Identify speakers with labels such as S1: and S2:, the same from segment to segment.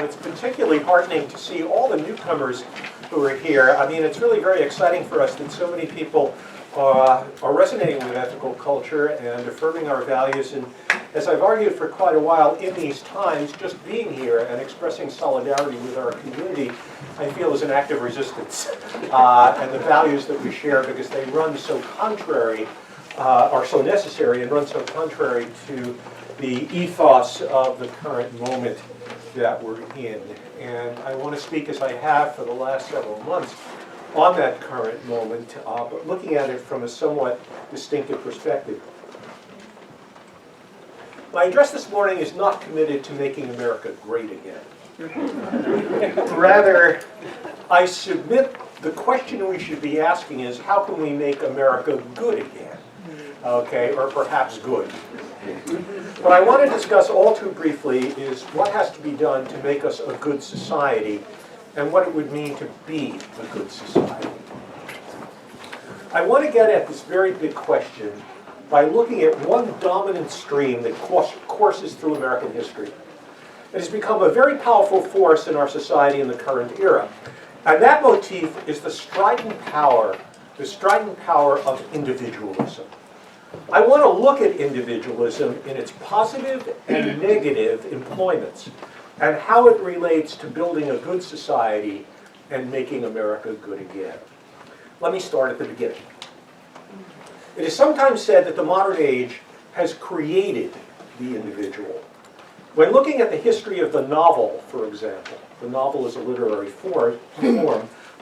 S1: it's particularly heartening to see all the newcomers who are here. I mean, it's really very exciting for us that so many people are resonating with ethical culture and affirming our values. And as I've argued for quite a while, in these times, just being here and expressing solidarity with our community, I feel is an act of resistance. And the values that we share, because they run so contrary, are so necessary and run so contrary to the ethos of the current moment that we're in. And I want to speak, as I have for the last several months, on that current moment, but looking at it from a somewhat distinctive perspective. My address this morning is not committed to making America great again. Rather, I submit the question we should be asking is, how can we make America good again? Okay, or perhaps good. What I want to discuss all too briefly is what has to be done to make us a good society and what it would mean to be a good society. I want to get at this very big question by looking at one dominant stream that courses through American history. It has become a very powerful force in our society in the current era. And that motif is the strident power of individualism. I want to look at individualism in its positive and negative employments and how it relates to building a good society and making America good again. Let me start at the beginning. It is sometimes said that the modern age has created the individual. When looking at the history of the novel, for example, the novel is a literary form,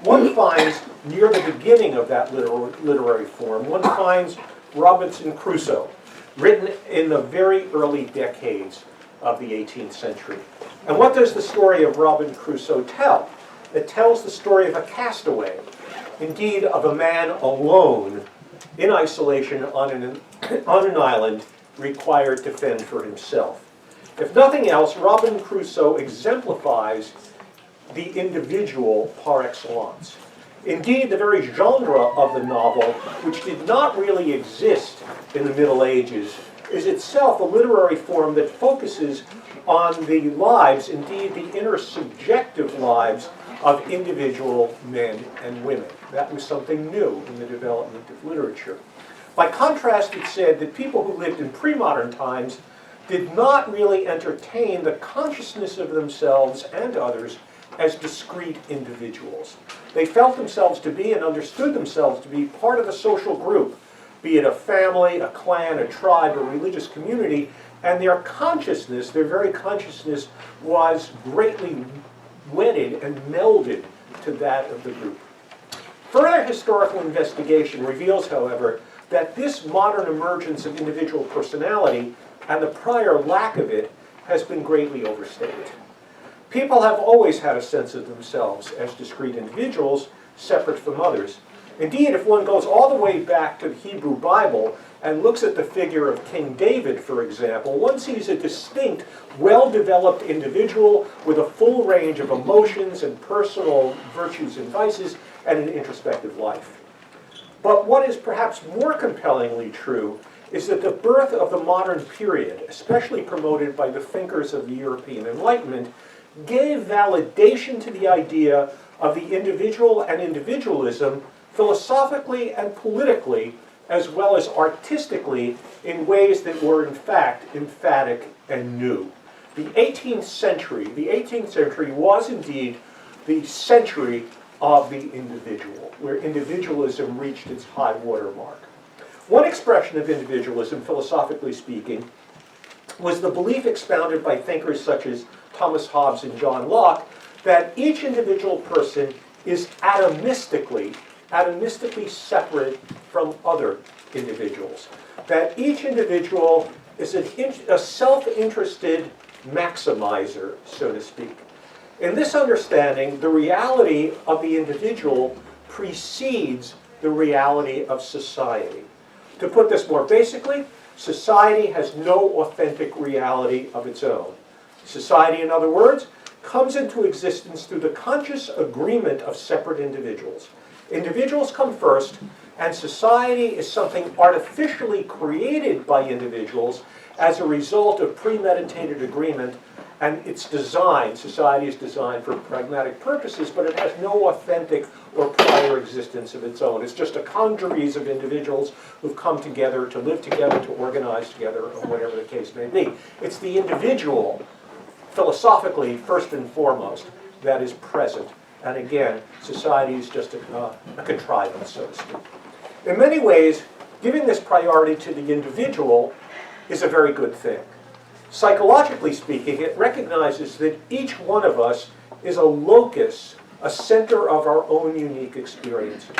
S1: one finds near the beginning of that literary form, one finds Robinson Crusoe, written in the very early decades of the 18th century. And what does the story of Robinson Crusoe tell? It tells the story of a castaway, indeed of a man alone, in isolation on an island, required to fend for himself. If nothing else, Robinson Crusoe exemplifies the individual par excellence. Indeed, the very genre of the novel, which did not really exist in the Middle Ages, is itself a literary form that focuses on the lives, indeed the inner subjective lives, of individual men and women. That was something new in the development of literature. By contrast, it said that people who lived in pre-modern times did not really entertain the consciousness of themselves and others as discrete individuals. They felt themselves to be and understood themselves to be part of a social group, be it a family, a clan, a tribe, a religious community, and their consciousness, their very consciousness, was greatly wedded and melded to that of the group. Further historical investigation reveals, however, that this modern emergence of individual personality and the prior lack of it has been greatly overstated. People have always had a sense of themselves as discrete individuals, separate from others. Indeed, if one goes all the way back to the Hebrew Bible and looks at the figure of King David, for example, one sees a distinct, well-developed individual with a full range of emotions and personal virtues and vices and an introspective life. But what is perhaps more compellingly true is that the birth of the modern period, especially promoted by the thinkers of the European Enlightenment, gave validation to the idea of the individual and individualism philosophically and politically, as well as artistically, in ways that were in fact emphatic and new. The 18th century was indeed the century of the individual, where individualism reached its high water mark. One expression of individualism, philosophically speaking, was the belief expounded by thinkers such as Thomas Hobbes and John Locke that each individual person is atomistically separate from other individuals. That each individual is a self-interested maximizer, so to speak. In this understanding, the reality of the individual precedes the reality of society. To put this more basically, society has no authentic reality of its own. Society, in other words, comes into existence through the conscious agreement of separate individuals. Individuals come first, and society is something artificially created by individuals as a result of premeditated agreement and it's designed, society is designed for pragmatic purposes, but it has no authentic or prior existence of its own. It's just a congeries of individuals who've come together to live together, to organize together, or whatever the case may be. It's the individual, philosophically, first and foremost, that is present. And again, society is just a contrivance, so to speak. In many ways, giving this priority to the individual is a very good thing. Psychologically speaking, it recognizes that each one of us is a locus, a center of our own unique experiences.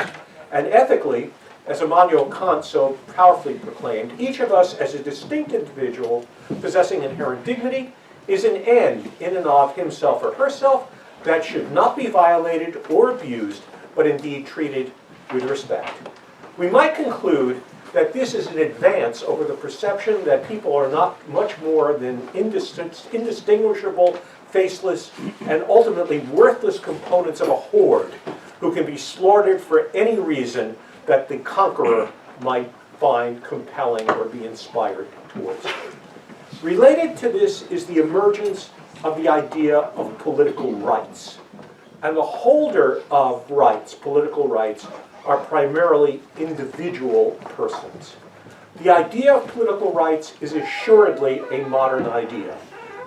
S1: And ethically, as Immanuel Kant so powerfully proclaimed, each of us as a distinct individual possessing inherent dignity is an end in and of himself or herself that should not be violated or abused, but indeed treated with respect. We might conclude that this is an advance over the perception that people are not much more than indistinguishable, faceless, and ultimately worthless components of a horde who can be slaughtered for any reason that the conqueror might find compelling or be inspired towards. Related to this is the emergence of the idea of political rights. And the holder of rights, political rights, are primarily individual persons. The idea of political rights is assuredly a modern idea.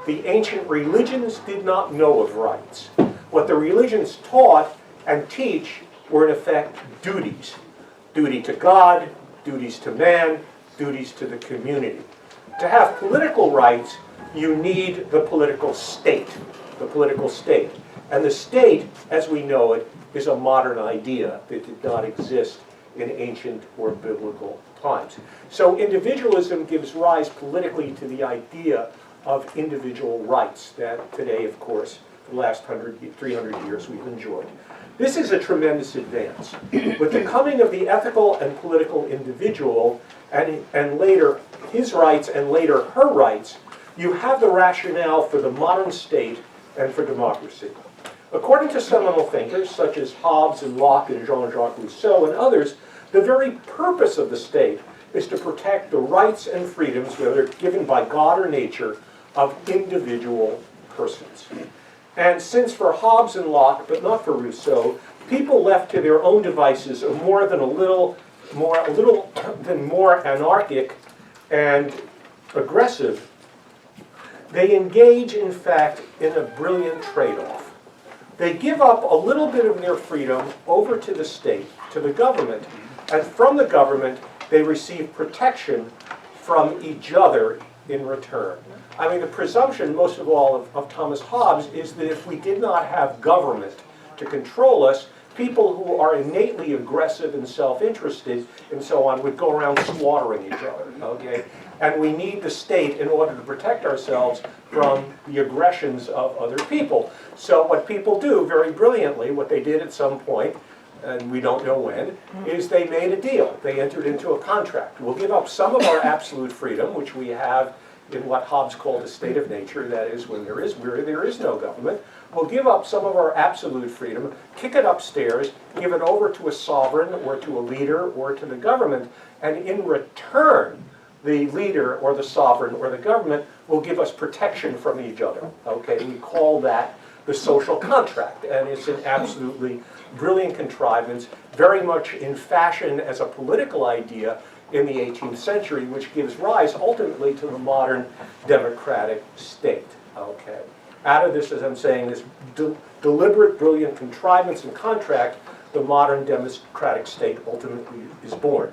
S1: The ancient religions did not know of rights. What the religions taught and teach were in effect duties. Duty to God, duties to man, duties to the community. To have political rights, you need the political state. The political state. And the state, as we know it, is a modern idea that did not exist in ancient or biblical times. So individualism gives rise politically to the idea of individual rights that today, of course, for the last 300 years we've enjoyed. This is a tremendous advance. With the coming of the ethical and political individual, and later his rights and later her rights, you have the rationale for the modern state and for democracy. According to seminal thinkers such as Hobbes and Locke and Jean-Jacques Rousseau and others, the very purpose of the state is to protect the rights and freedoms, whether given by God or nature, of individual persons. And since for Hobbes and Locke, but not for Rousseau, people left to their own devices are more anarchic and aggressive, they engage, in fact, in a brilliant trade-off. They give up a little bit of their freedom over to the state, to the government, and from the government they receive protection from each other in return. I mean, the presumption, most of all, of Thomas Hobbes is that if we did not have government to control us, people who are innately aggressive and self-interested and so on would go around slaughtering each other, okay? And we need the state in order to protect ourselves from the aggressions of other people. So what people do, very brilliantly, what they did at some point, and we don't know when, is they made a deal. They entered into a contract. We'll give up some of our absolute freedom, which we have in what Hobbes called a state of nature, that is, when there is no government. We'll give up some of our absolute freedom, kick it upstairs, give it over to a sovereign or to a leader or to the government, and in return, the leader or the sovereign or the government will give us protection from each other. Okay, we call that the social contract, and it's an absolutely brilliant contrivance, very much in fashion as a political idea in the 18th century, which gives rise ultimately to the modern democratic state. Okay, out of this, as I'm saying, this deliberate, brilliant contrivance and contract, the modern democratic state ultimately is born.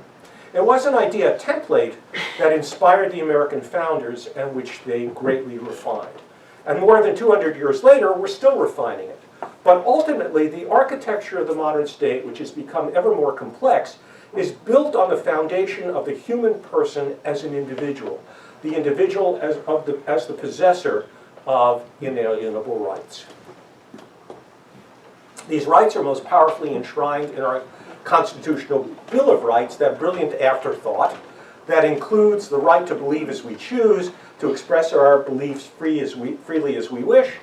S1: It was an idea, a template, that inspired the American founders and which they greatly refined. And more than 200 years later, we're still refining it. But ultimately, the architecture of the modern state, which has become ever more complex, is built on the foundation of the human person as an individual. The individual as the possessor of inalienable rights. These rights are most powerfully enshrined in our Constitutional Bill of Rights, that brilliant afterthought that includes the right to believe as we choose, to express our beliefs freely as we wish,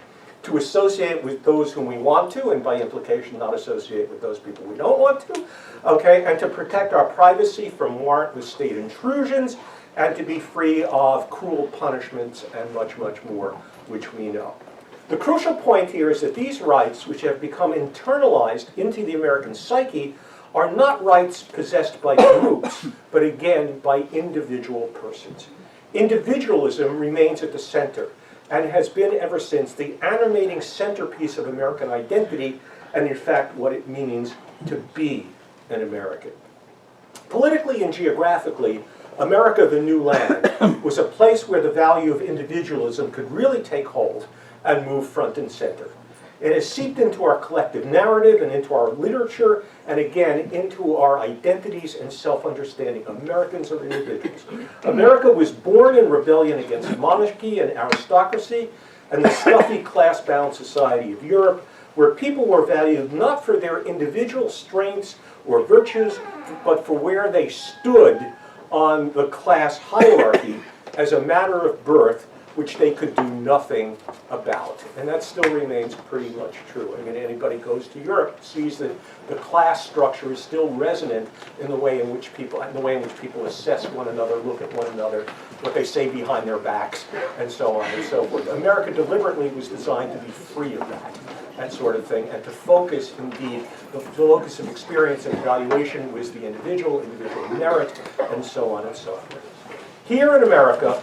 S1: to associate with those whom we want to, and by implication not associate with those people we don't want to, okay, and to protect our privacy from warrantless state intrusions, and to be free of cruel punishments and much, much more which we know. The crucial point here is that these rights, which have become internalized into the American psyche, are not rights possessed by groups, but again by individual persons. Individualism remains at the center, and has been ever since the animating centerpiece of American identity, and in fact what it means to be an American. Politically and geographically, America, the New Land, was a place where the value of individualism could really take hold and move front and center. It has seeped into our collective narrative and into our literature, and again, into our identities and self-understanding. Americans are individuals. America was born in rebellion against monarchy and aristocracy and the stuffy class-bound society of Europe, where people were valued not for their individual strengths or virtues, but for where they stood on the class hierarchy as a matter of birth, which they could do nothing about. And that still remains pretty much true. I mean, anybody goes to Europe sees that the class structure is still resonant in the way in which people assess one another, look at one another, what they say behind their backs, and so on and so forth. America deliberately was designed to be free of that sort of thing, and to focus, indeed, the focus of experience and evaluation was the individual merit, and so on and so forth. Here in America,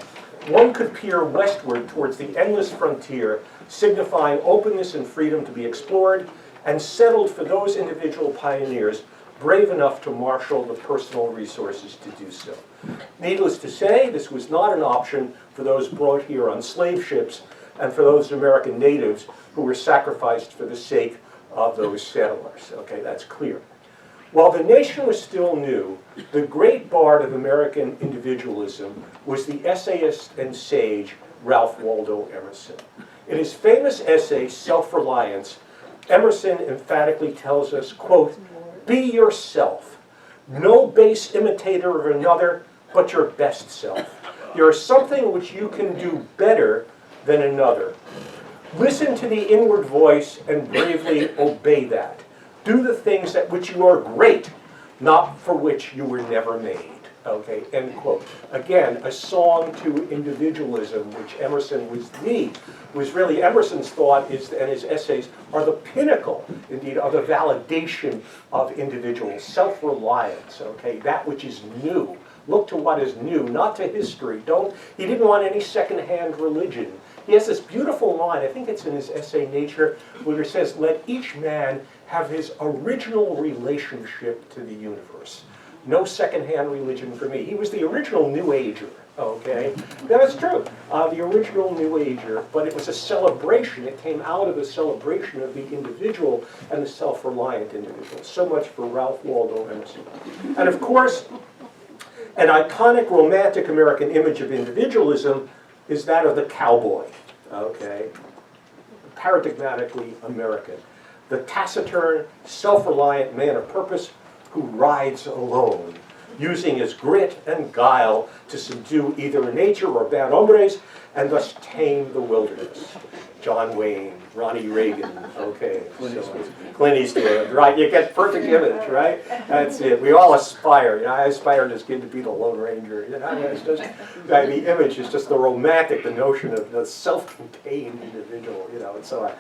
S1: one could peer westward towards the endless frontier, signifying openness and freedom to be explored, and settled for those individual pioneers brave enough to marshal the personal resources to do so. Needless to say, this was not an option for those brought here on slave ships and for those American natives who were sacrificed for the sake of those settlers. Okay, that's clear. While the nation was still new, the great bard of American individualism was the essayist and sage Ralph Waldo Emerson. In his famous essay, Self-Reliance, Emerson emphatically tells us, quote, "Be yourself, no base imitator of another, but your best self. There is something which you can do better than another. Listen to the inward voice and bravely obey that. Do the things at which you are great, not for which you were never made." Okay, end quote. Again, a song to individualism, which Emerson was really Emerson's thought is, and his essays are the pinnacle, indeed, of the validation of individual self-reliance. Okay, that which is new. Look to what is new, not to history. He didn't want any second-hand religion. He has this beautiful line, I think it's in his essay Nature, where he says, "Let each man have his original relationship to the universe. No second-hand religion for me." He was the original New Ager, okay? That's true, the original New Ager, but it was a celebration. It came out of a celebration of the individual and the self-reliant individual. So much for Ralph Waldo Emerson. And of course, an iconic romantic American image of individualism is that of the cowboy, okay? Paradigmatically American. The taciturn, self-reliant man of purpose who rides alone, using his grit and guile to subdue either nature or bad hombres, and thus tame the wilderness. John Wayne, Ronnie Reagan, okay, Clint Eastwood, right? You get perfect image, right? That's it. We all aspire. You know, I aspired as a kid to be the Lone Ranger. You know, it's just the image is just the romantic, the notion of the self-contained individual. You know, and so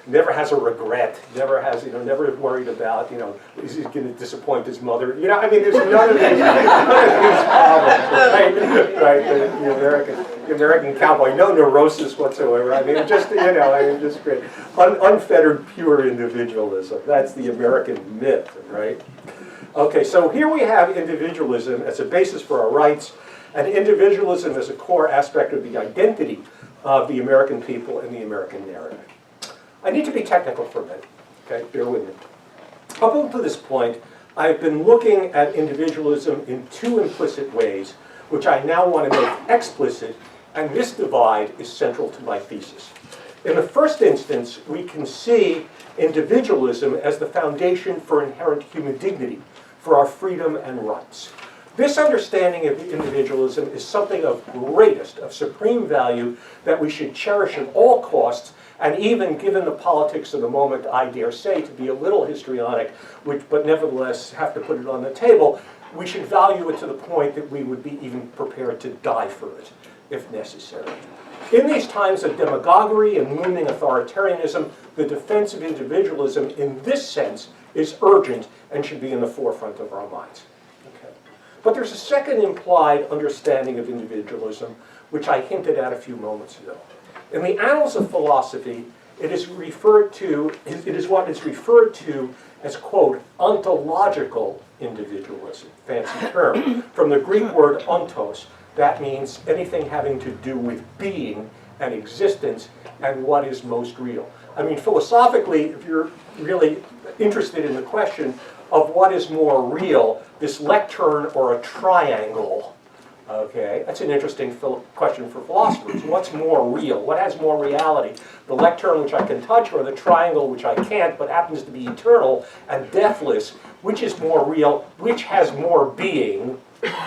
S1: never has a regret. Never has, you know, never worried about, you know, is he going to disappoint his mother? You know, I mean, there's none of these problems, right? The American cowboy, no neurosis whatsoever. I mean, just, you know, I mean, just great. Unfettered, pure individualism. That's the American myth, right? Okay, so here we have individualism as a basis for our rights, and individualism as a core aspect of the identity of the American people and the American narrative. I need to be technical for a minute, okay? Bear with me. Up until this point, I've been looking at individualism in two implicit ways, which I now want to make explicit, and this divide is central to my thesis. In the first instance, we can see individualism as the foundation for inherent human dignity, for our freedom and rights. This understanding of individualism is something of greatest, of supreme value that we should cherish at all costs, and even given the politics of the moment, I dare say, to be a little histrionic, but nevertheless have to put it on the table, we should value it to the point that we would be even prepared to die for it, if necessary. In these times of demagoguery and looming authoritarianism, the defense of individualism in this sense is urgent and should be in the forefront of our minds. Okay. But there's a second implied understanding of individualism, which I hinted at a few moments ago. In the annals of philosophy, it is what is referred to as, quote, ontological individualism, fancy term, from the Greek word ontos. That means anything having to do with being and existence and what is most real. I mean, philosophically, if you're really interested in the question of what is more real, this lectern or a triangle, okay, that's an interesting question for philosophers. What's more real? What has more reality? The lectern, which I can touch, or the triangle, which I can't, but happens to be eternal and deathless? Which is more real? Which has more being?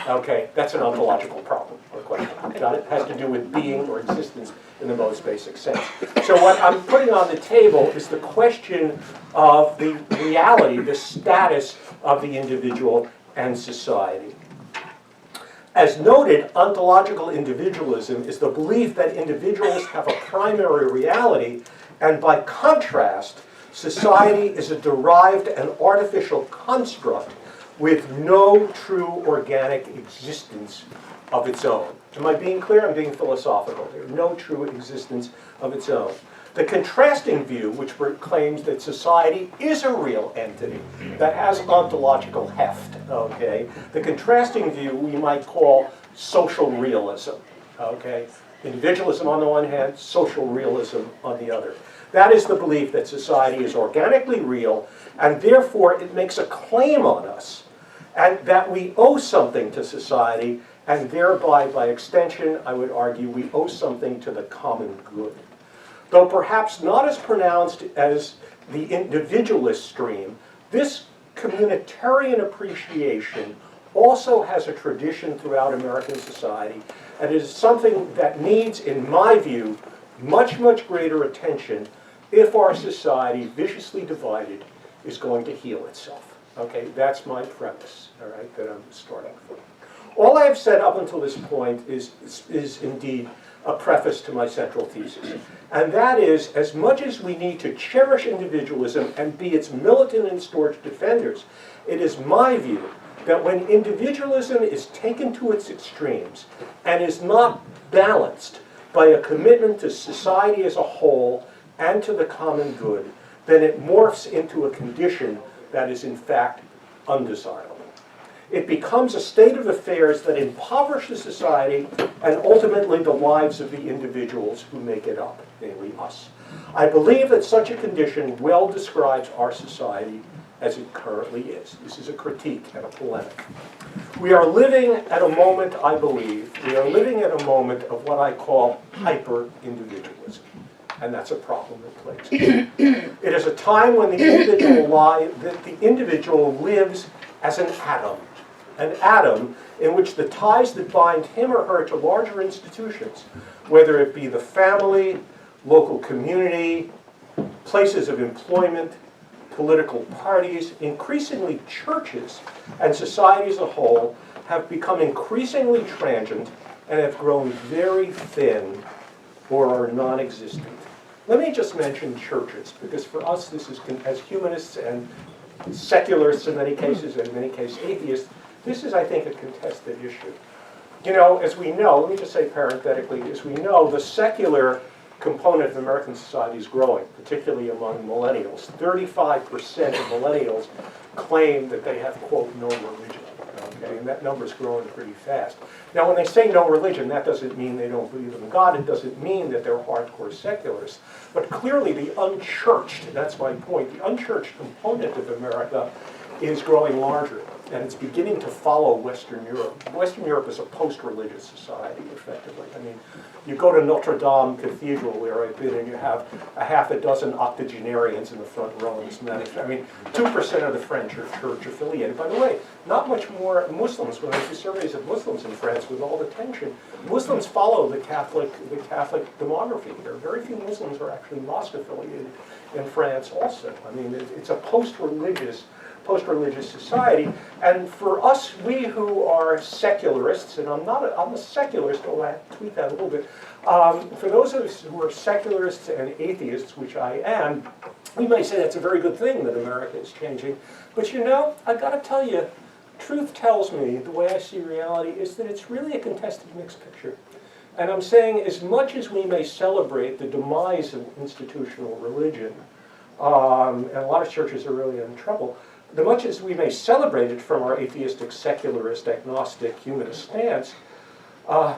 S1: Okay, that's an ontological problem or question. Got it? It has to do with being or existence in the most basic sense. So what I'm putting on the table is the question of the reality, the status of the individual and society. As noted, ontological individualism is the belief that individuals have a primary reality, and by contrast, society is a derived and artificial construct with no true organic existence of its own. Am I being clear? I'm being philosophical here. No true existence of its own. The contrasting view, which claims that society is a real entity that has ontological heft, okay? The contrasting view we might call social realism, okay? Individualism on the one hand, social realism on the other. That is the belief that society is organically real, and therefore it makes a claim on us, and that we owe something to society, and thereby, by extension, I would argue, we owe something to the common good. Though perhaps not as pronounced as the individualist stream, this communitarian appreciation also has a tradition throughout American society, and it is something that needs, in my view, much, much greater attention if our society, viciously divided, is going to heal itself. Okay, that's my premise, all right, that I'm starting from. All I have said up until this point is indeed a preface to my central thesis. And that is, as much as we need to cherish individualism and be its militant and staunch defenders, it is my view that when individualism is taken to its extremes and is not balanced by a commitment to society as a whole and to the common good, then it morphs into a condition that is in fact undesirable. It becomes a state of affairs that impoverishes society and ultimately the lives of the individuals who make it up, namely us. I believe that such a condition well describes our society as it currently is. This is a critique and a polemic. We are living at a moment, I believe, of what I call hyper-individualism. And that's a problem that plagues us. It is a time when the individual lives as an atom in which the ties that bind him or her to larger institutions, whether it be the family, local community, places of employment, political parties, increasingly churches, and society as a whole, have become increasingly transient and have grown very thin or are non-existent. Let me just mention churches, because for us this is, as humanists and secularists in many cases, and in many cases atheists, this is, I think, a contested issue. You know, as we know, let me just say parenthetically, as we know, the secular component of American society is growing, particularly among millennials. 35% of millennials claim that they have, quote, no religion. Okay, and that number's growing pretty fast. Now, when they say no religion, that doesn't mean they don't believe in God. It doesn't mean that they're hardcore secularists. But clearly, the unchurched, that's my point, the unchurched component of America is growing larger. And it's beginning to follow Western Europe. Western Europe is a post-religious society, effectively. I mean, you go to Notre Dame Cathedral, where I've been, and you have a half a dozen octogenarians in the front row. I mean, 2% of the French are church affiliated. By the way, not much more Muslims. When I do surveys of Muslims in France, with all the tension, Muslims follow the Catholic demography. There are very few Muslims who are actually mosque affiliated in France also. I mean, it's a post-religious post-religious society. And for us, we who are secularists, and I'm a secularist, although I tweet that a little bit. For those of us who are secularists and atheists, which I am, we may say that's a very good thing that America is changing. But you know, I've got to tell you, truth tells me, the way I see reality, is that it's really a contested mixed picture. And I'm saying, as much as we may celebrate the demise of institutional religion, and a lot of churches are really in trouble, as much as we may celebrate it from our atheistic, secularist, agnostic, humanist stance,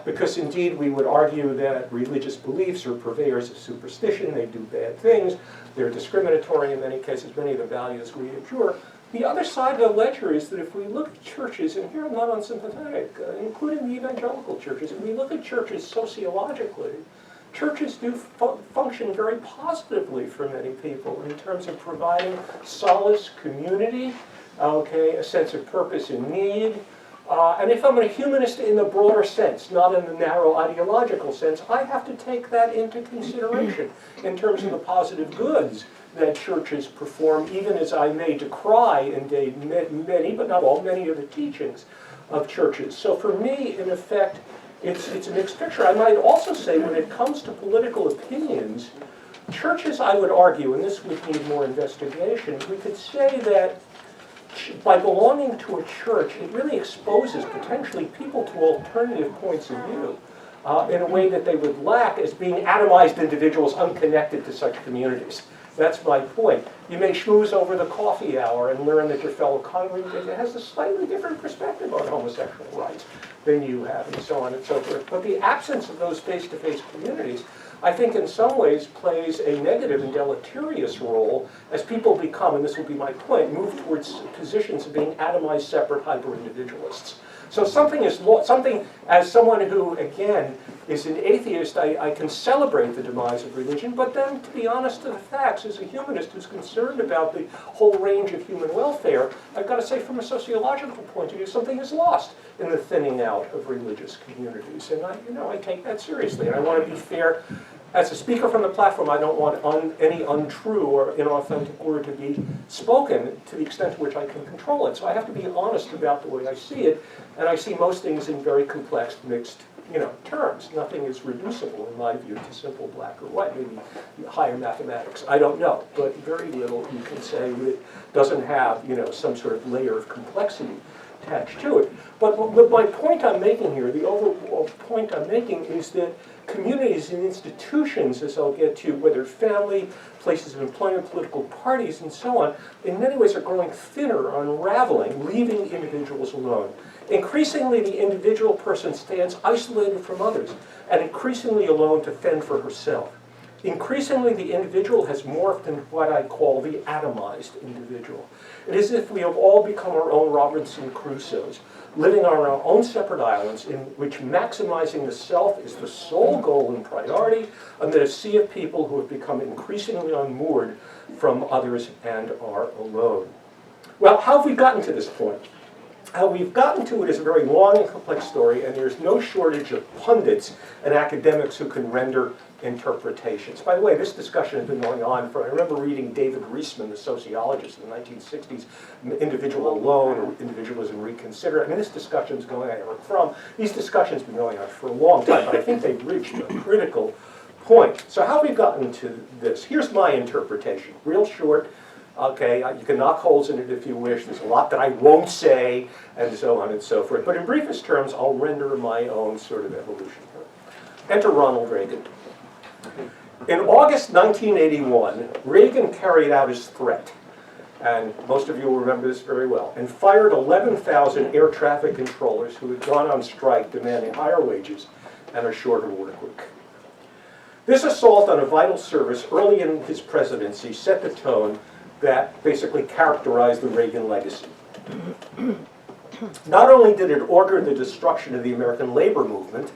S1: because indeed we would argue that religious beliefs are purveyors of superstition, they do bad things, they're discriminatory in many cases, many of the values we abjure. The other side of the ledger is that if we look at churches, and here I'm not unsympathetic, including the evangelical churches, if we look at churches sociologically, churches do function very positively for many people in terms of providing solace, community, a sense of purpose and need. And if I'm a humanist in the broader sense, not in the narrow ideological sense, I have to take that into consideration in terms of the positive goods that churches perform, even as I may decry indeed many, but not all, many of the teachings of churches. So for me, in effect, it's a mixed picture. I might also say when it comes to political opinions, churches, I would argue, and this would need more investigation, we could say that by belonging to a church, it really exposes potentially people to alternative points of view in a way that they would lack as being atomized individuals unconnected to such communities. That's my point. You may schmooze over the coffee hour and learn that your fellow congregant has a slightly different perspective on homosexual rights than you have, and so on and so forth. But the absence of those face-to-face communities, I think in some ways plays a negative and deleterious role as people become, and this will be my point, move towards positions of being atomized, separate, hyper-individualists. So something, as someone who, again, is an atheist, I can celebrate the demise of religion, but then, to be honest to the facts, as a humanist who's concerned about the whole range of human welfare, I've got to say from a sociological point of view, something is lost in the thinning out of religious communities. And I take that seriously, and I want to be fair. As a speaker from the platform, I don't want any untrue or inauthentic word to be spoken to the extent to which I can control it. So I have to be honest about the way I see it, and I see most things in very complex, mixed, terms. Nothing is reducible, in my view, to simple black or white. Maybe higher mathematics. I don't know, but very little you can say that doesn't have, some sort of layer of complexity attached to it. But my point I'm making here, the overall point I'm making, is that communities and institutions, as I'll get to, whether family, places of employment, political parties, and so on, in many ways are growing thinner, unraveling, leaving individuals alone. Increasingly, the individual person stands isolated from others, and increasingly alone to fend for herself. Increasingly, the individual has morphed into what I call the atomized individual. It is as if we have all become our own Robinson Crusoes, living on our own separate islands in which maximizing the self is the sole goal and priority, amid a sea of people who have become increasingly unmoored from others and are alone. Well, how have we gotten to this point? How we've gotten to it is a very long and complex story, and there's no shortage of pundits and academics who can render interpretations. By the way, this discussion has been going on I remember reading David Reisman, the sociologist in the 1960s, Individual Alone, or Individualism Reconsidered. I mean, this discussion's going on these discussions have been going on for a long time, but I think they've reached a critical point. So how have we gotten to this? Here's my interpretation, real short. Okay, you can knock holes in it if you wish. There's a lot that I won't say, and so on and so forth. But in briefest terms, I'll render my own sort of evolution here. Enter Ronald Reagan. In August 1981, Reagan carried out his threat, and most of you will remember this very well, and fired 11,000 air traffic controllers who had gone on strike demanding higher wages and a shorter work week. This assault on a vital service early in his presidency set the tone that basically characterized the Reagan legacy. Not only did it order the destruction of the American labor movement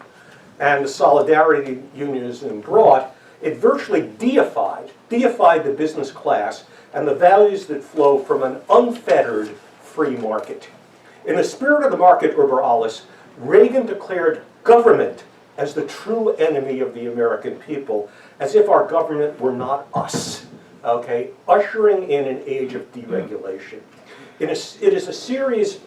S1: and the solidarity unionism brought, it virtually deified the business class and the values that flow from an unfettered free market. In the spirit of the market uber alles, Reagan declared government as the true enemy of the American people, as if our government were not us. Okay, ushering in an age of deregulation. It is a series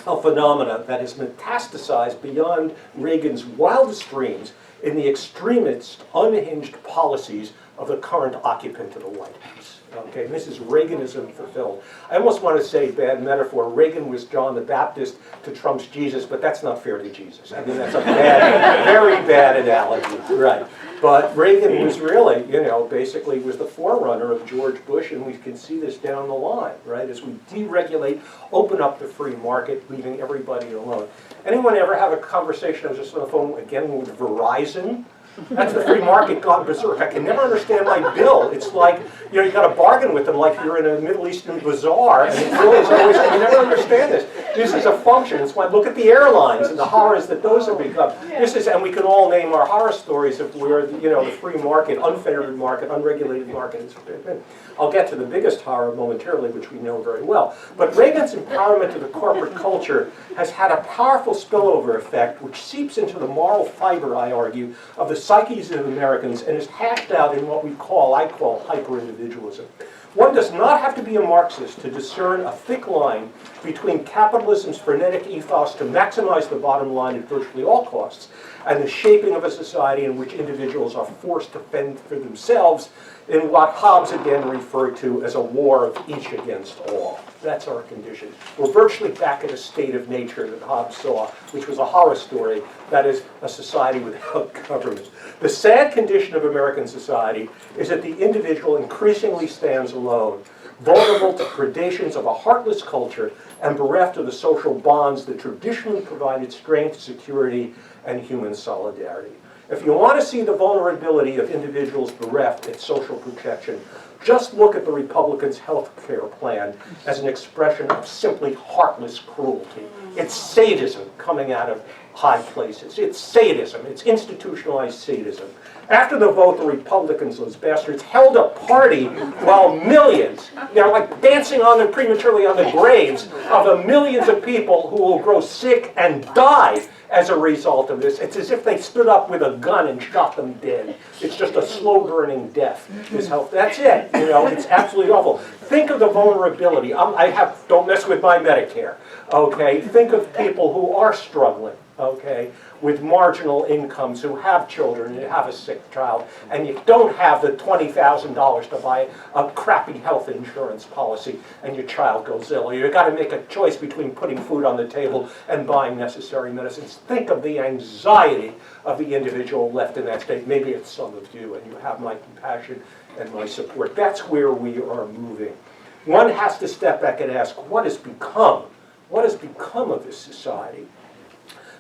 S1: of phenomena that has metastasized beyond Reagan's wildest dreams in the extremist, unhinged policies of the current occupant of the White House. Okay, and this is Reaganism fulfilled. I almost want to say, bad metaphor, Reagan was John the Baptist to Trump's Jesus, but that's not fair to Jesus. I mean, that's a bad, very bad analogy, right? But Reagan was really, basically was the forerunner of George Bush, and we can see this down the line, right? As we deregulate, open up the free market, leaving everybody alone. Anyone ever have a conversation, I was just on the phone again with Verizon? That's the free market gone berserk. I can never understand my bill. It's like, you got to bargain with them like you're in a Middle Eastern bazaar, and the bill is always, I never understand this. This is a function. It's why, look at the airlines and the horrors that those have become. This is, and we can all name our horror stories of where, the free market, unfettered market, unregulated market has been. I'll get to the biggest horror momentarily, which we know very well. But Reagan's empowerment of the corporate culture has had a powerful spillover effect, which seeps into the moral fiber, I argue, of the psyches of Americans and is hashed out in what I call hyper-individualism. One does not have to be a Marxist to discern a thick line between capitalism's frenetic ethos to maximize the bottom line at virtually all costs and the shaping of a society in which individuals are forced to fend for themselves in what Hobbes again referred to as a war of each against all. That's our condition. We're virtually back at a state of nature that Hobbes saw, which was a horror story, that is, a society without government. The sad condition of American society is that the individual increasingly stands alone, vulnerable to predations of a heartless culture and bereft of the social bonds that traditionally provided strength, security, and human solidarity. If you want to see the vulnerability of individuals bereft of social protection, just look at the Republicans' health care plan as an expression of simply heartless cruelty. It's sadism coming out of high places. It's sadism. It's institutionalized sadism. After the vote, the Republicans, those bastards, held a party while millions, they're like dancing on them prematurely on the graves of the millions of people who will grow sick and die as a result of this. It's as if they stood up with a gun and shot them dead. It's just a slow-burning death. That's it. It's absolutely awful. Think of the vulnerability. Don't mess with my Medicare. Okay, think of people who are struggling. Okay, with marginal incomes, who have children, and have a sick child, and you don't have the $20,000 to buy a crappy health insurance policy, and your child goes ill. You've got to make a choice between putting food on the table and buying necessary medicines. Think of the anxiety of the individual left in that state. Maybe it's some of you, and you have my compassion and my support. That's where we are moving. One has to step back and ask, what has become of this society?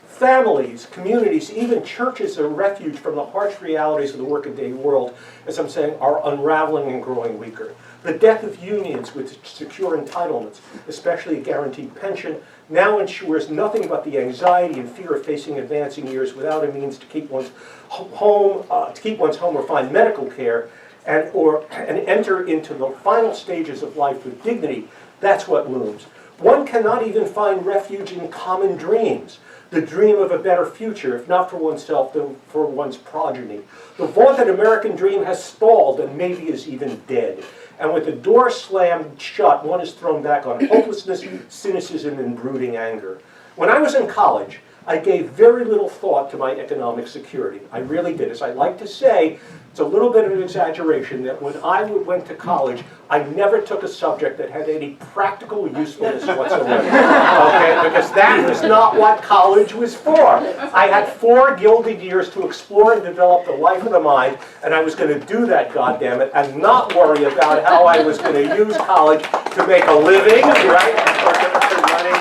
S1: Families, communities, even churches are refuge from the harsh realities of the workaday world, as I'm saying, are unraveling and growing weaker. The death of unions with secure entitlements, especially a guaranteed pension, now ensures nothing but the anxiety and fear of facing advancing years without a means to keep one's home, or find medical care, and enter into the final stages of life with dignity. That's what looms. One cannot even find refuge in common dreams. The dream of a better future, if not for oneself, then for one's progeny. The vaunted American dream has stalled and maybe is even dead. And with the door slammed shut, one is thrown back on hopelessness, cynicism, and brooding anger. When I was in college, I gave very little thought to my economic security. I really did. As I like to say, it's a little bit of an exaggeration that when I went to college, I never took a subject that had any practical usefulness whatsoever. Okay? Because that was not what college was for. I had 4 gilded years to explore and develop the life of the mind, and I was going to do that, goddammit, and not worry about how I was going to use college to make a living, right? Or to earn money.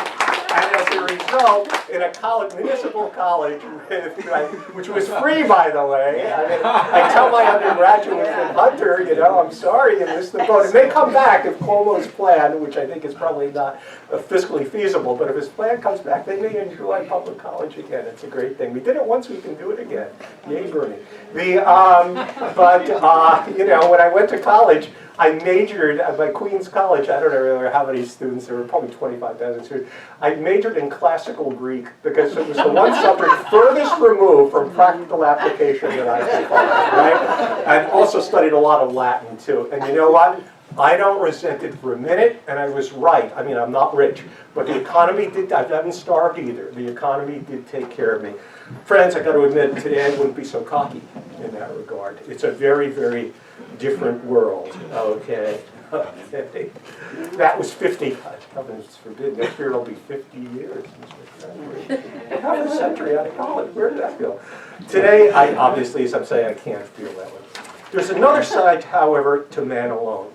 S1: And as a result, in a college, municipal college, which was free, by the way. I tell my undergraduates in Hunter, I'm sorry you missed the boat. And they come back if Cuomo's plan, which I think is probably not fiscally feasible, but if his plan comes back, they may enjoy public college again. It's a great thing. We did it once, we can do it again. Yay, Bernie. When I went to college, I majored at my Queens College. I don't remember how many students. There were probably 25,000 students. I majored in classical Greek because it was the one subject furthest removed from practical application that I could find, right? I also studied a lot of Latin, too. And you know what? I don't resent it for a minute, and I was right. I mean, I'm not rich, but the economy did, I haven't starved either. The economy did take care of me. Friends, I got to admit, today I wouldn't be so cocky in that regard. It's a very, very different world, okay? Okay. That was 50, heavens forbid, next year it'll be 50 years since we graduated. Half a century out of college, where did that go? Today, obviously, as I'm saying, I can't feel that way. There's another side, however, to man alone.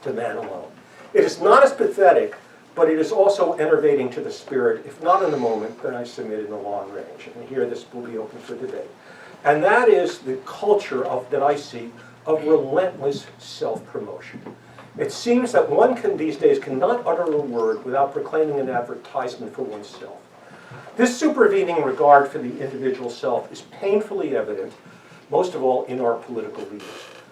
S1: To man alone. It is not as pathetic, but it is also enervating to the spirit, if not in the moment, then I submit in the long range. And here this will be open for debate. And that is the culture that I see of relentless self-promotion. It seems that one these days cannot utter a word without proclaiming an advertisement for oneself. This supervening regard for the individual self is painfully evident, most of all in our political leaders.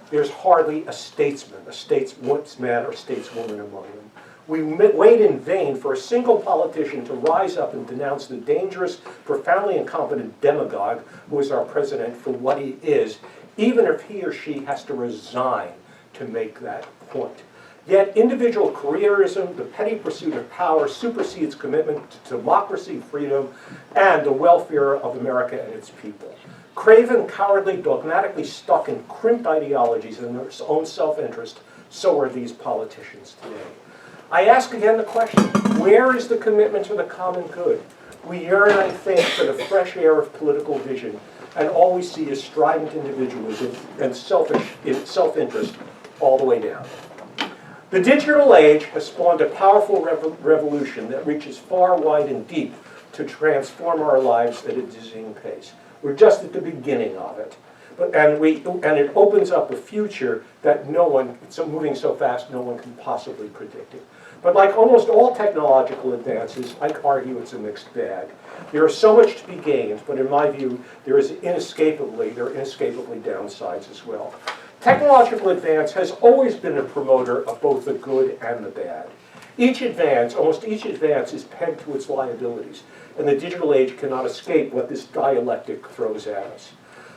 S1: There's hardly a statesman or stateswoman among them. We wait in vain for a single politician to rise up and denounce the dangerous, profoundly incompetent demagogue who is our president for what he is, even if he or she has to resign to make that point. Yet individual careerism, the petty pursuit of power, supersedes commitment to democracy, freedom, and the welfare of America and its people. Craven, cowardly, dogmatically stuck in crimped ideologies and their own self-interest, so are these politicians today. I ask again the question, where is the commitment to the common good? We yearn, I think, for the fresh air of political vision, and all we see is strident individualism and self-interest all the way down. The digital age has spawned a powerful revolution that reaches far, wide, and deep to transform our lives at a dizzying pace. We're just at the beginning of it. And it opens up a future that it's moving so fast no one can possibly predict it. But like almost all technological advances, I argue it's a mixed bag. There is so much to be gained, but in my view, there are inescapably downsides as well. Technological advance has always been a promoter of both the good and the bad. Almost each advance is pegged to its liabilities, and the digital age cannot escape what this dialectic throws at us.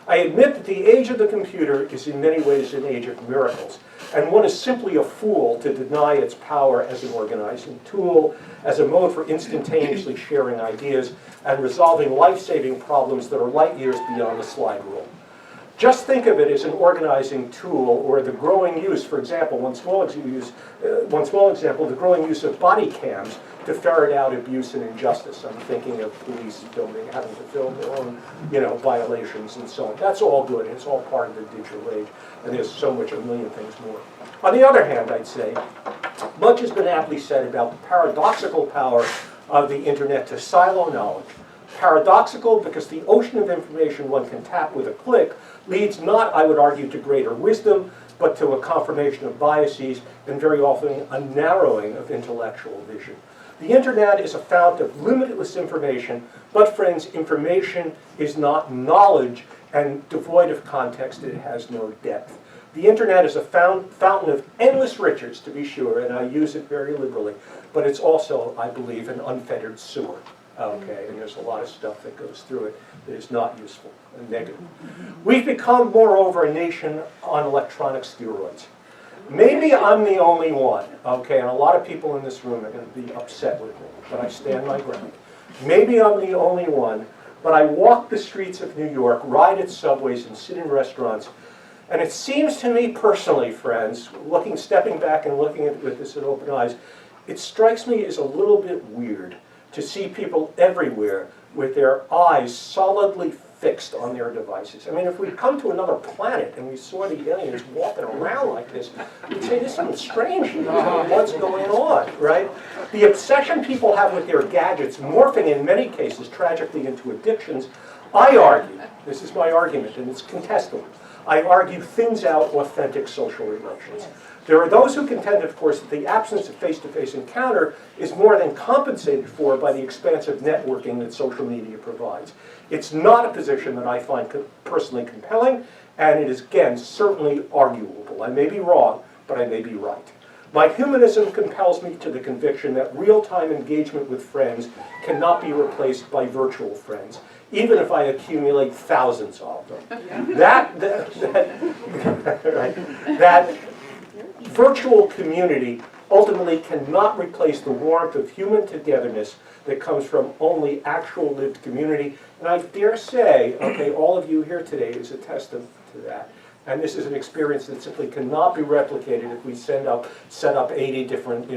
S1: I admit that the age of the computer is in many ways an age of miracles, and one is simply a fool to deny its power as an organizing tool, as a mode for instantaneously sharing ideas and resolving life-saving problems that are light years beyond the slide rule. Just think of it as an organizing tool, or the growing use, for example, one small example, the growing use of body cams to ferret out abuse and injustice. I'm thinking of police having to film their own, violations and so on. That's all good. It's all part of the digital age, and there's a million things more. On the other hand, I'd say, much has been aptly said about the paradoxical power of the internet to silo knowledge. Paradoxical because the ocean of information one can tap with a click leads not, I would argue, to greater wisdom, but to a confirmation of biases and very often a narrowing of intellectual vision. The internet is a fount of limitless information, but friends, information is not knowledge, and devoid of context, it has no depth. The internet is a fountain of endless riches, to be sure, and I use it very liberally, but it's also, I believe, an unfettered sewer. Okay, and there's a lot of stuff that goes through it that is not useful and negative. We've become, moreover, a nation on electronic steroids. Maybe I'm the only one, okay, and a lot of people in this room are going to be upset with me, but I stand my ground. Maybe I'm the only one, but I walk the streets of New York, ride at subways, and sit in restaurants, and it seems to me personally, friends, stepping back and looking at this with open eyes, it strikes me as a little bit weird to see people everywhere with their eyes solidly fixed on their devices. I mean, if we'd come to another planet and we saw the aliens walking around like this, we'd say, this is strange. What's going on, right? The obsession people have with their gadgets, morphing in many cases tragically into addictions, I argue, this is my argument, and it's contestable, I argue thins out authentic social relations. There are those who contend, of course, that the absence of face-to-face encounter is more than compensated for by the expansive networking that social media provides. It's not a position that I find personally compelling, and it is, again, certainly arguable. I may be wrong, but I may be right. My humanism compels me to the conviction that real-time engagement with friends cannot be replaced by virtual friends, even if I accumulate thousands of them. virtual community ultimately cannot replace the warmth of human togetherness that comes from only actual lived community. And I dare say, okay, all of you here today is a testament to that. And this is an experience that simply cannot be replicated if we set up 80 different,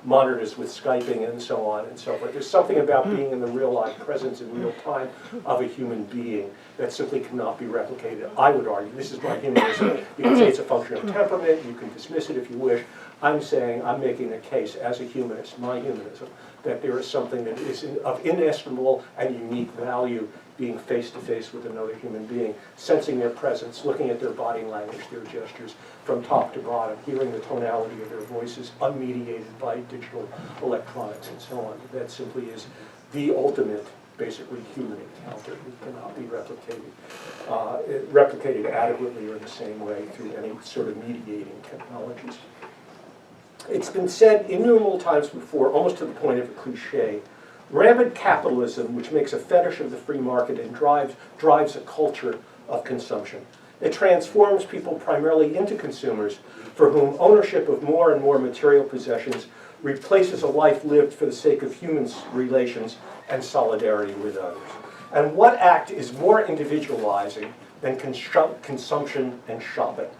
S1: monitors with Skyping and so on and so forth. There's something about being in the real life presence in real time of a human being that simply cannot be replicated. I would argue, this is my humanism. You can say it's a function of temperament, you can dismiss it if you wish. I'm saying, I'm making a case as a humanist, my humanism, that there is something that is of inestimable and unique value being face-to-face with another human being, sensing their presence, looking at their body language, their gestures, from top to bottom, hearing the tonality of their voices, unmediated by digital electronics and so on. That simply is the ultimate, basically, human encounter. It cannot be replicated adequately or in the same way through any sort of mediating technologies. It's been said innumerable times before, almost to the point of a cliche, rampant capitalism, which makes a fetish of the free market and drives a culture of consumption. It transforms people primarily into consumers for whom ownership of more and more material possessions replaces a life lived for the sake of human relations and solidarity with others. And what act is more individualizing than consumption and shopping?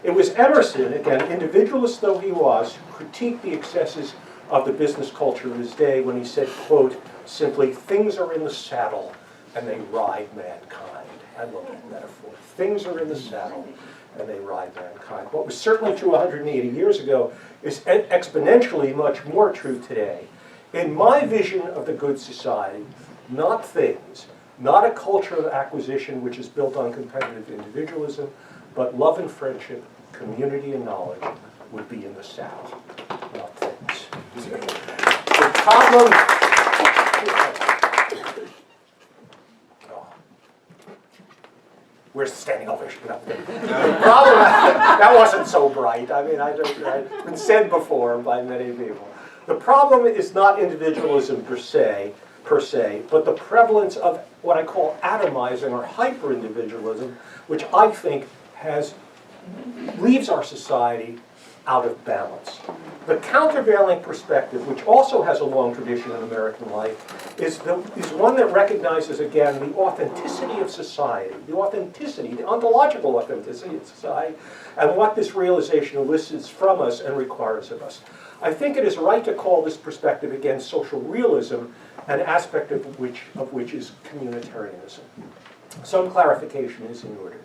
S1: It was Emerson, again, individualist though he was, who critiqued the excesses of the business culture of his day when he said, quote, simply, things are in the saddle and they ride mankind. I love that metaphor. Things are in the saddle and they ride mankind. What was certainly true 180 years ago is exponentially much more true today. In my vision of the good society, not things, not a culture of acquisition which is built on competitive individualism, but love and friendship, community and knowledge would be in the saddle, not things. The problem, we're standing ovation. No. The problem, that wasn't so bright. I mean, it's been said before by many people. The problem is not individualism per se, but the prevalence of what I call atomizing or hyper-individualism, which I think leaves our society out of balance. The countervailing perspective, which also has a long tradition in American life, is one that recognizes, again, the authenticity of society, the ontological authenticity of society, and what this realization elicits from us and requires of us. I think it is right to call this perspective, again, social realism, an aspect of which is communitarianism. Some clarification is in order.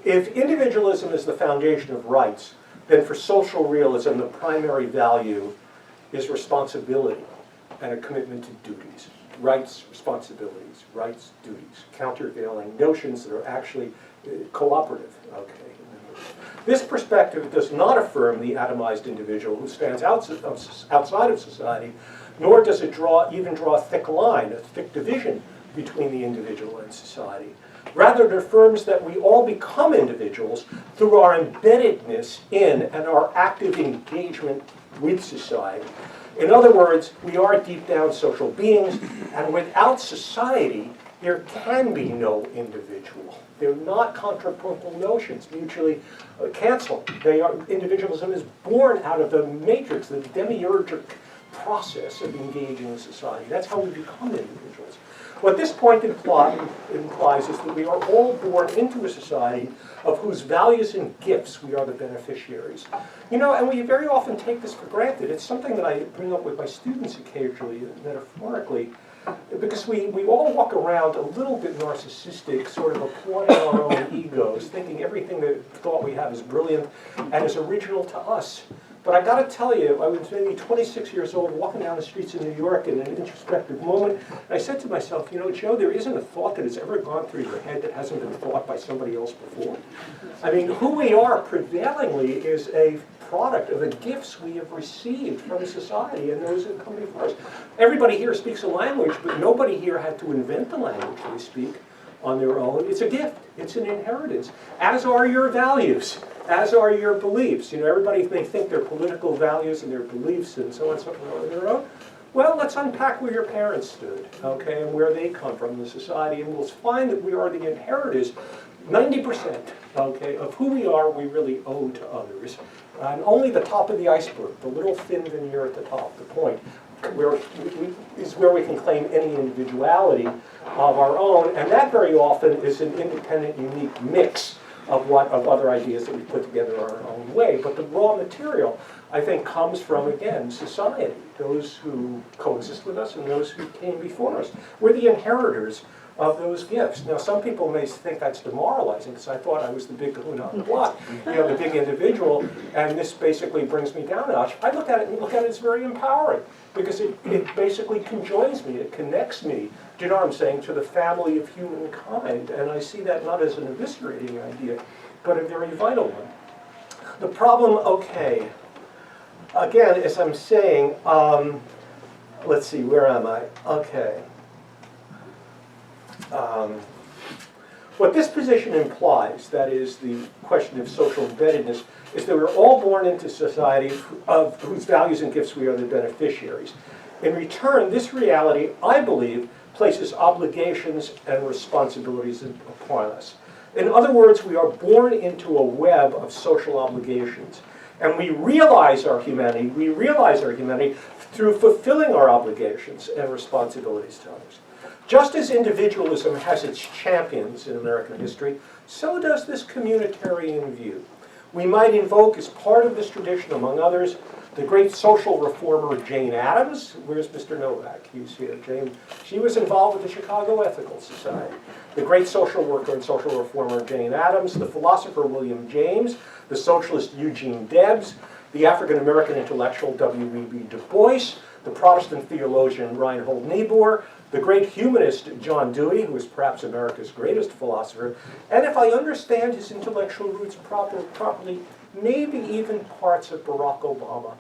S1: If individualism is the foundation of rights, then for social realism, the primary value is responsibility and a commitment to duties. Rights, responsibilities, rights, duties, countervailing notions that are actually cooperative. Okay. This perspective does not affirm the atomized individual who stands outside of society, nor does it even draw a thick line, a thick division between the individual and society. Rather, it affirms that we all become individuals through our embeddedness in and our active engagement with society. In other words, we are deep down social beings, and without society, there can be no individual. They're not contrapuntal notions, mutually canceling. Individualism is born out of the matrix, the demiurgic process of engaging in society. That's how we become individuals. What this point implies is that we are all born into a society of whose values and gifts we are the beneficiaries. And we very often take this for granted. It's something that I bring up with my students occasionally, metaphorically, because we all walk around a little bit narcissistic, sort of applauding our own egos, thinking everything that thought we have is brilliant and is original to us. But I got to tell you, I was maybe 26 years old, walking down the streets of New York in an introspective moment, and I said to myself, Joe, there isn't a thought that has ever gone through your head that hasn't been thought by somebody else before. I mean, who we are prevailingly is a product of the gifts we have received from society and those that come before us. Everybody here speaks a language, but nobody here had to invent the language they speak on their own. It's a gift. It's an inheritance, as are your values, as are your beliefs. Everybody may think their political values and their beliefs and so on and so forth on their own. Well, let's unpack where your parents stood, okay, and where they come from in the society, and we'll find that we are the inheritors. 90%, okay, of who we are, we really owe to others. And only the top of the iceberg, the little thin veneer at the top, the point, is where we can claim any individuality of our own, and that very often is an independent, unique mix of other ideas that we put together in our own way. But the raw material, I think, comes from, again, society, those who coexist with us and those who came before us. We're the inheritors of those gifts. Now, some people may think that's demoralizing, because I thought I was the big kahuna on the block, the big individual, and this basically brings me down a notch. I look at it and look at it as very empowering, because it basically conjoins me, it connects me, do you know what I'm saying, to the family of humankind, and I see that not as an eviscerating idea, but a very vital one. The problem, okay, again, as I'm saying, let's see, where am I? Okay. What this position implies, that is the question of social embeddedness, is that we're all born into society of whose values and gifts we are the beneficiaries. In return, this reality, I believe, places obligations and responsibilities upon us. In other words, we are born into a web of social obligations. And we realize our humanity through fulfilling our obligations and responsibilities to others. Just as individualism has its champions in American history, so does this communitarian view. We might invoke as part of this tradition, among others, the great social reformer Jane Addams. Where's Mr. Novak? He's here. She was involved with the Chicago Ethical Society. The great social worker and social reformer Jane Addams, the philosopher William James, the socialist Eugene Debs, the African-American intellectual W.E.B. Du Bois, the Protestant theologian Reinhold Niebuhr, the great humanist John Dewey, who is perhaps America's greatest philosopher, and if I understand his intellectual roots properly, maybe even parts of Barack Obama.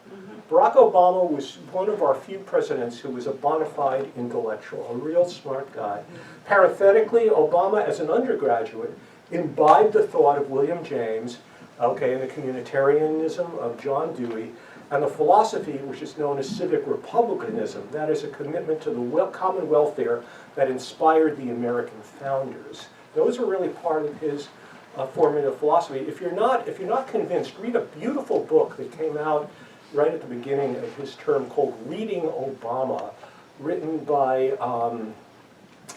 S1: Barack Obama was one of our few presidents who was a bona fide intellectual, a real smart guy. Parenthetically, Obama, as an undergraduate, imbibed the thought of William James, and the communitarianism of John Dewey, and the philosophy which is known as civic republicanism, that is a commitment to the common welfare that inspired the American founders. Those are really part of his formative philosophy. If you're not convinced, read a beautiful book that came out right at the beginning of his term called Reading Obama, written by,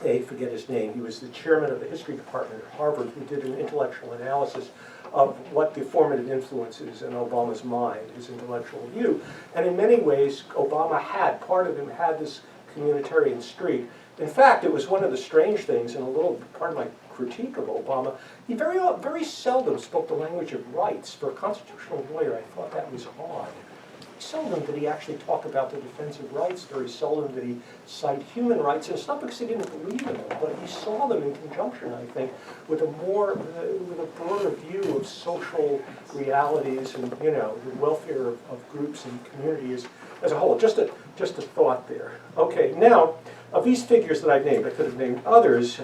S1: I forget his name, he was the chairman of the history department at Harvard, who did an intellectual analysis of what the formative influences in Obama's mind, his intellectual view. And in many ways, part of him had this communitarian streak. In fact, it was one of the strange things, and a little part of my critique of Obama, he very seldom spoke the language of rights. For a constitutional lawyer, I thought that was odd. Seldom did he actually talk about the defense of rights, very seldom did he cite human rights, and it's not because he didn't believe in them, but he saw them in conjunction, I think, with a broader view of social realities and, the welfare of groups and communities as a whole. Just a thought there. Okay, now, of these figures that I've named, I could have named others,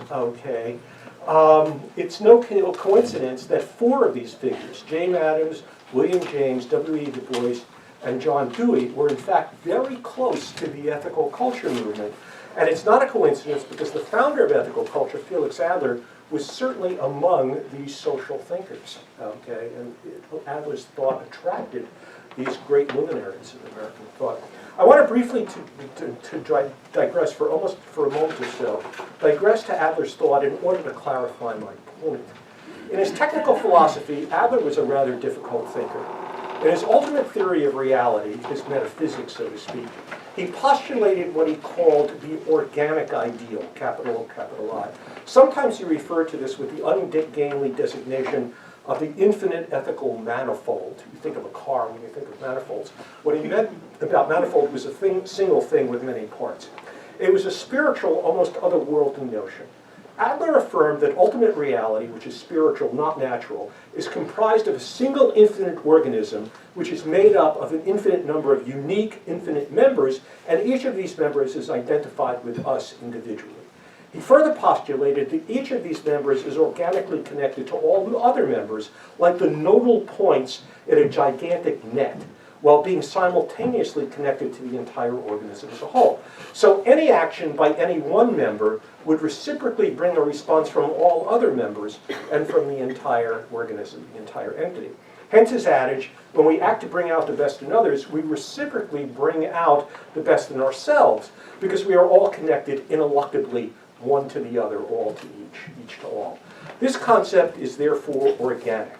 S1: it's no coincidence that four of these figures, Jane Addams, William James, W.E. Du Bois, and John Dewey, were in fact very close to the ethical culture movement. And it's not a coincidence because the founder of ethical culture, Felix Adler, was certainly among these social thinkers. And Adler's thought attracted these great luminaries of American thought. I want to briefly to digress for a moment or so, digress to Adler's thought in order to clarify my point. In his technical philosophy, Adler was a rather difficult thinker. In his ultimate theory of reality, his metaphysics, so to speak, he postulated what he called the organic ideal, capital O, capital I. Sometimes he referred to this with the ungainly designation of the infinite ethical manifold. You think of a car when you think of manifolds. What he meant about manifold was a single thing with many parts. It was a spiritual, almost otherworldly notion. Adler affirmed that ultimate reality, which is spiritual, not natural, is comprised of a single infinite organism which is made up of an infinite number of unique, infinite members, and each of these members is identified with us individually. He further postulated that each of these members is organically connected to all the other members, like the nodal points in a gigantic net, while being simultaneously connected to the entire organism as a whole. So any action by any one member would reciprocally bring a response from all other members and from the entire organism, the entire entity. Hence his adage, when we act to bring out the best in others, we reciprocally bring out the best in ourselves, because we are all connected ineluctably, one to the other, all to each to all. This concept is therefore organic.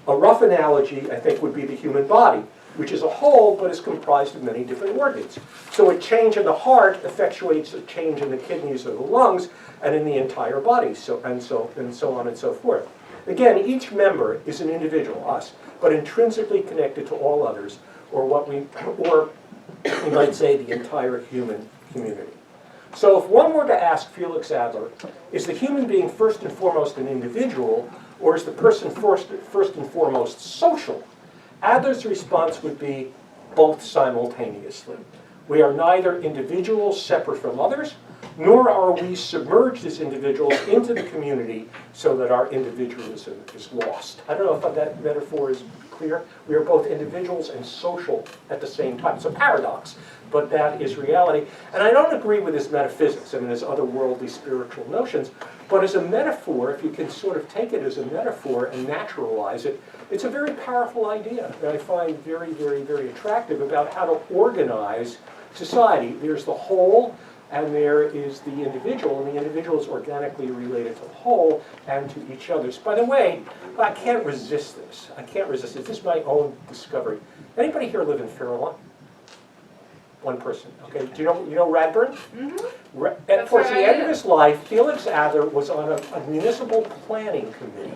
S1: A rough analogy, I think, would be the human body, which is a whole but is comprised of many different organs. So a change in the heart effectuates a change in the kidneys or the lungs and in the entire body, so on and so forth. Again, each member is an individual, us, but intrinsically connected to all others, or we might say the entire human community. So if one were to ask Felix Adler, is the human being first and foremost an individual, or is the person first and foremost social? Adler's response would be both simultaneously. We are neither individuals separate from others, nor are we submerged as individuals into the community so that our individualism is lost. I don't know if that metaphor is clear. We are both individuals and social at the same time. It's a paradox, but that is reality. And I don't agree with his metaphysics. I mean, his otherworldly spiritual notions. But as a metaphor, if you can sort of take it as a metaphor and naturalize it, it's a very powerful idea that I find very, very, very attractive about how to organize society. There's the whole, and there is the individual, and the individual is organically related to the whole and to each other. By the way, I can't resist this. I can't resist this. This is my own discovery. Anybody here live in Fairlawn? One person. Okay. Do you know Radburn? Mm-hmm. Towards the end of his life, Felix Adler was on a municipal planning committee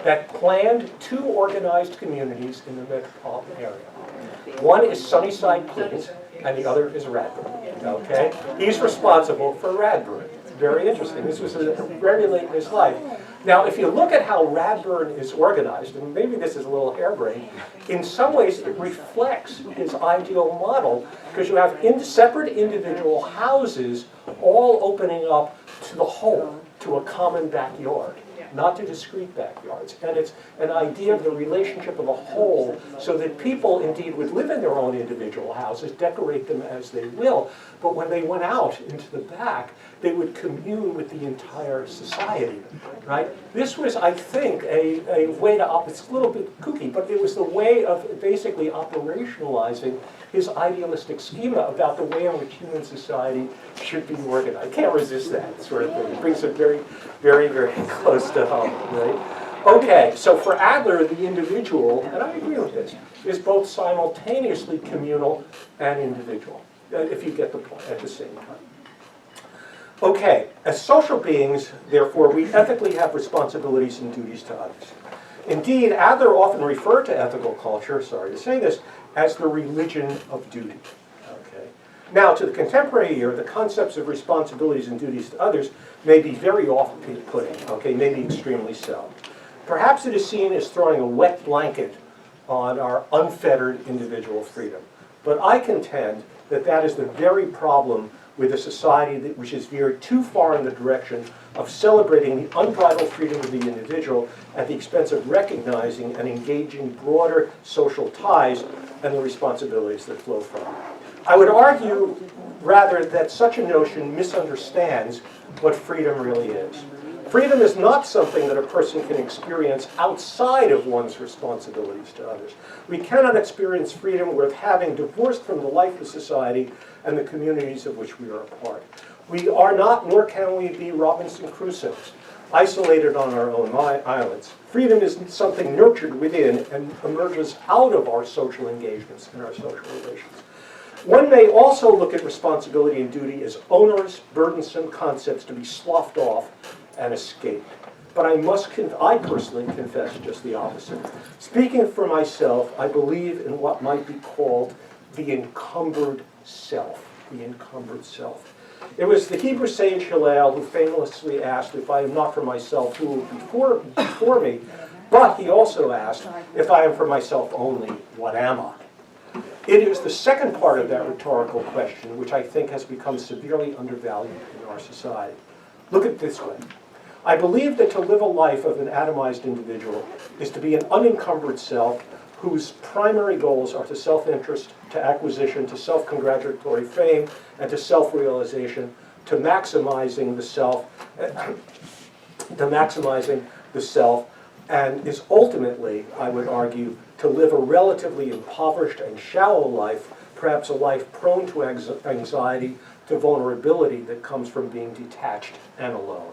S1: that planned 2 organized communities in the metropolitan area. One is Sunnyside, Queens, and the other is Radburn. Okay? He's responsible for Radburn. Very interesting. This was very late in his life. Now, if you look at how Radburn is organized, and maybe this is a little harebrained, in some ways it reflects his ideal model, because you have separate individual houses all opening up to the whole, to a common backyard, not to discrete backyards. And it's an idea of the relationship of the whole, so that people indeed would live in their own individual houses, decorate them as they will, but when they went out into the back, they would commune with the entire society, right? This was, I think, a way to, it's a little bit kooky, but it was the way of basically operationalizing his idealistic schema about the way in which human society should be organized. I can't resist that sort of thing. It brings it very, very, very close to home, right? Okay, so for Adler, the individual, and I agree with this, is both simultaneously communal and individual, if you get the point, at the same time. Okay, as social beings, therefore, we ethically have responsibilities and duties to others. Indeed, Adler often referred to ethical culture, sorry to say this, as the religion of duty. Okay. Now, to the contemporary ear, the concepts of responsibilities and duties to others may be very off-putting, okay, maybe extremely so. Perhaps it is seen as throwing a wet blanket on our unfettered individual freedom. But I contend that that is the very problem with a society which is veered too far in the direction of celebrating the unbridled freedom of the individual at the expense of recognizing and engaging broader social ties and the responsibilities that flow from it. I would argue, rather, that such a notion misunderstands what freedom really is. Freedom is not something that a person can experience outside of one's responsibilities to others. We cannot experience freedom worth having divorced from the life of society and the communities of which we are a part. We are not, nor can we be Robinson Crusoes, isolated on our own islands. Freedom is something nurtured within and emerges out of our social engagements and our social relations. One may also look at responsibility and duty as onerous, burdensome concepts to be sloughed off and escaped. But I personally confess just the opposite. Speaking for myself, I believe in what might be called the encumbered self. The encumbered self. It was the Hebrew sage Hillel who famously asked, if I am not for myself, who will be before me? But he also asked, if I am for myself only, what am I? It is the second part of that rhetorical question which I think has become severely undervalued in our society. Look at it this way. I believe that to live a life of an atomized individual is to be an unencumbered self whose primary goals are to self-interest, to acquisition, to self-congratulatory fame, and to self-realization, to maximizing the self, and is ultimately, I would argue, to live a relatively impoverished and shallow life, perhaps a life prone to anxiety, to vulnerability that comes from being detached and alone.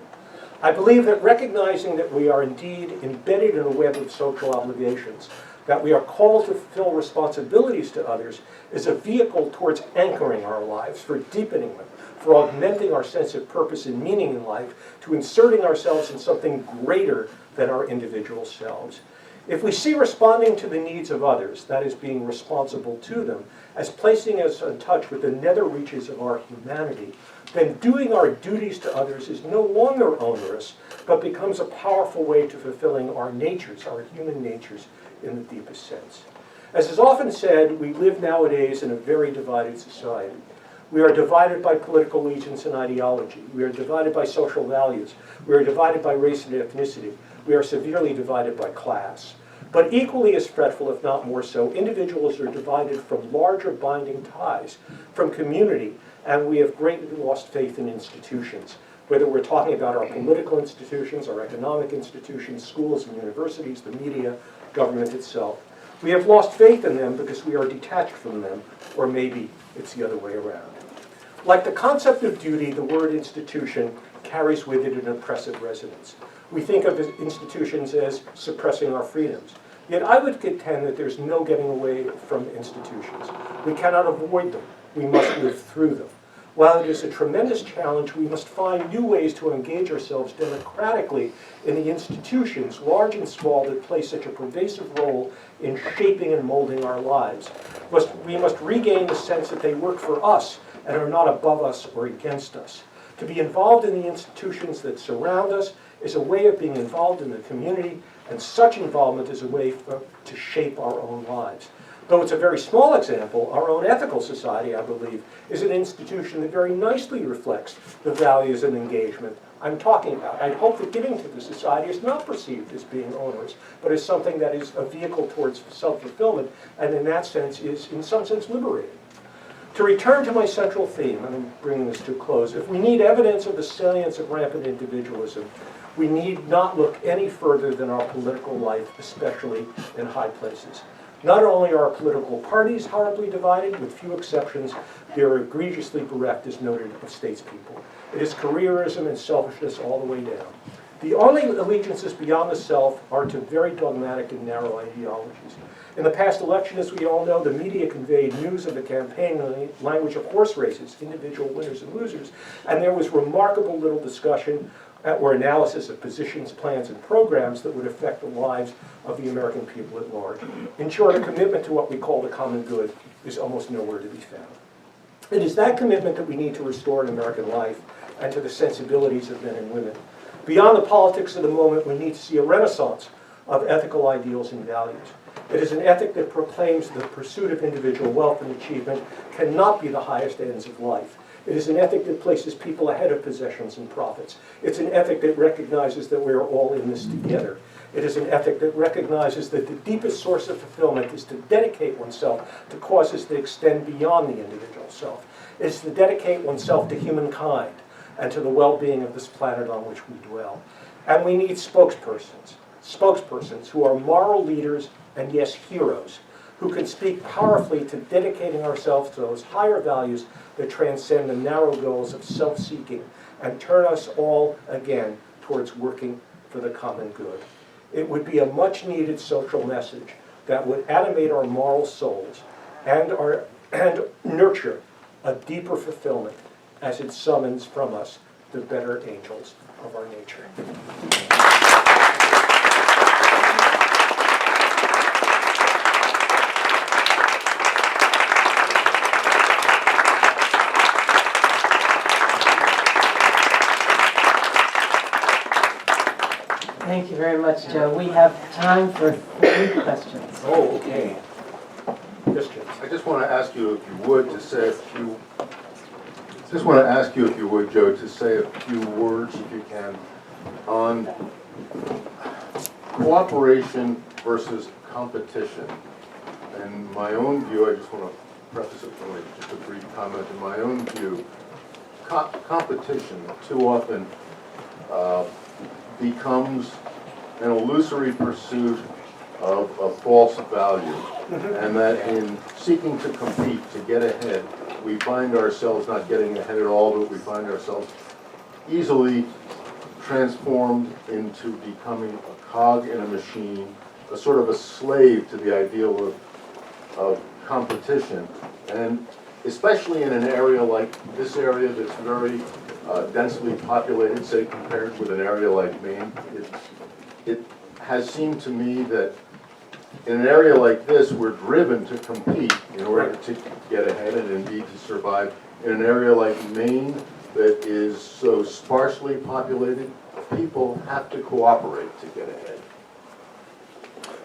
S1: I believe that recognizing that we are indeed embedded in a web of social obligations, that we are called to fulfill responsibilities to others, is a vehicle towards anchoring our lives, for deepening them, for augmenting our sense of purpose and meaning in life, to inserting ourselves in something greater than our individual selves. If we see responding to the needs of others, that is, being responsible to them, as placing us in touch with the nether reaches of our humanity, then doing our duties to others is no longer onerous, but becomes a powerful way to fulfilling our natures, our human natures, in the deepest sense. As is often said, we live nowadays in a very divided society. We are divided by political allegiance and ideology. We are divided by social values. We are divided by race and ethnicity. We are severely divided by class. But equally as fretful, if not more so, individuals are divided from larger binding ties, from community, and we have greatly lost faith in institutions. Whether we're talking about our political institutions, our economic institutions, schools and universities, the media, government itself. We have lost faith in them because we are detached from them, or maybe it's the other way around. Like the concept of duty, the word institution carries with it an oppressive resonance. We think of institutions as suppressing our freedoms. Yet I would contend that there's no getting away from institutions. We cannot avoid them. We must live through them. While it is a tremendous challenge, we must find new ways to engage ourselves democratically in the institutions, large and small, that play such a pervasive role in shaping and molding our lives. We must regain the sense that they work for us and are not above us or against us. To be involved in the institutions that surround us is a way of being involved in the community, and such involvement is a way to shape our own lives. Though it's a very small example, our own ethical society, I believe, is an institution that very nicely reflects the values and engagement I'm talking about. I hope that giving to the society is not perceived as being onerous, but as something that is a vehicle towards self-fulfillment, and in that sense is, in some sense, liberating. To return to my central theme, and I'm bringing this to a close, if we need evidence of the salience of rampant individualism, we need not look any further than our political life, especially in high places. Not only are our political parties horribly divided, with few exceptions, they are egregiously bereft, as noted, of statespeople. It is careerism and selfishness all the way down. The only allegiances beyond the self are to very dogmatic and narrow ideologies. In the past election, as we all know, the media conveyed news of the campaign in the language of horse races, individual winners and losers, and there was remarkable little discussion or analysis of positions, plans, and programs that would affect the lives of the American people at large. In short, a commitment to what we call the common good is almost nowhere to be found. It is that commitment that we need to restore in American life and to the sensibilities of men and women. Beyond the politics of the moment, we need to see a renaissance of ethical ideals and values. It is an ethic that proclaims the pursuit of individual wealth and achievement cannot be the highest ends of life. It is an ethic that places people ahead of possessions and profits. It's an ethic that recognizes that we are all in this together. It is an ethic that recognizes that the deepest source of fulfillment is to dedicate oneself to causes that extend beyond the individual self. It is to dedicate oneself to humankind and to the well-being of this planet on which we dwell. And we need spokespersons who are moral leaders and, yes, heroes, who can speak powerfully to dedicating ourselves to those higher values that transcend the narrow goals of self-seeking and turn us all again towards working for the common good. It would be a much-needed social message that would animate our moral souls and nurture a deeper fulfillment as it summons from us the better angels of our nature.
S2: Thank you very much, Joe. We have time for 3 questions.
S1: Oh, okay. Christian.
S3: I just want to ask you if you would to say a few. Just want to ask you if you would, Joe, to say a few words, if you can, on cooperation versus competition. In my own view, I just want to preface it with just a brief comment. In my own view, competition too often becomes an illusory pursuit of false value. And that in seeking to compete, to get ahead, we find ourselves not getting ahead at all, but we find ourselves easily transformed into becoming a cog in a machine, a sort of a slave to the ideal of competition. And especially in an area like this area that's very densely populated, say compared with an area like Maine, it has seemed to me that in an area like this, we're driven to compete in order to get ahead and indeed to survive. In an area like Maine that is so sparsely populated, people have to cooperate to get ahead.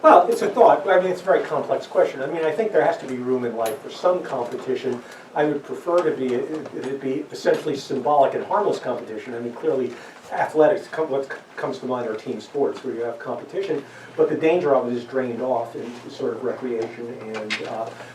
S1: Well, it's a thought. I mean, it's a very complex question. I mean, I think there has to be room in life for some competition. I would prefer it be essentially symbolic and harmless competition. I mean, clearly, athletics, what comes to mind are team sports where you have competition, but the danger of it is drained off into sort of recreation and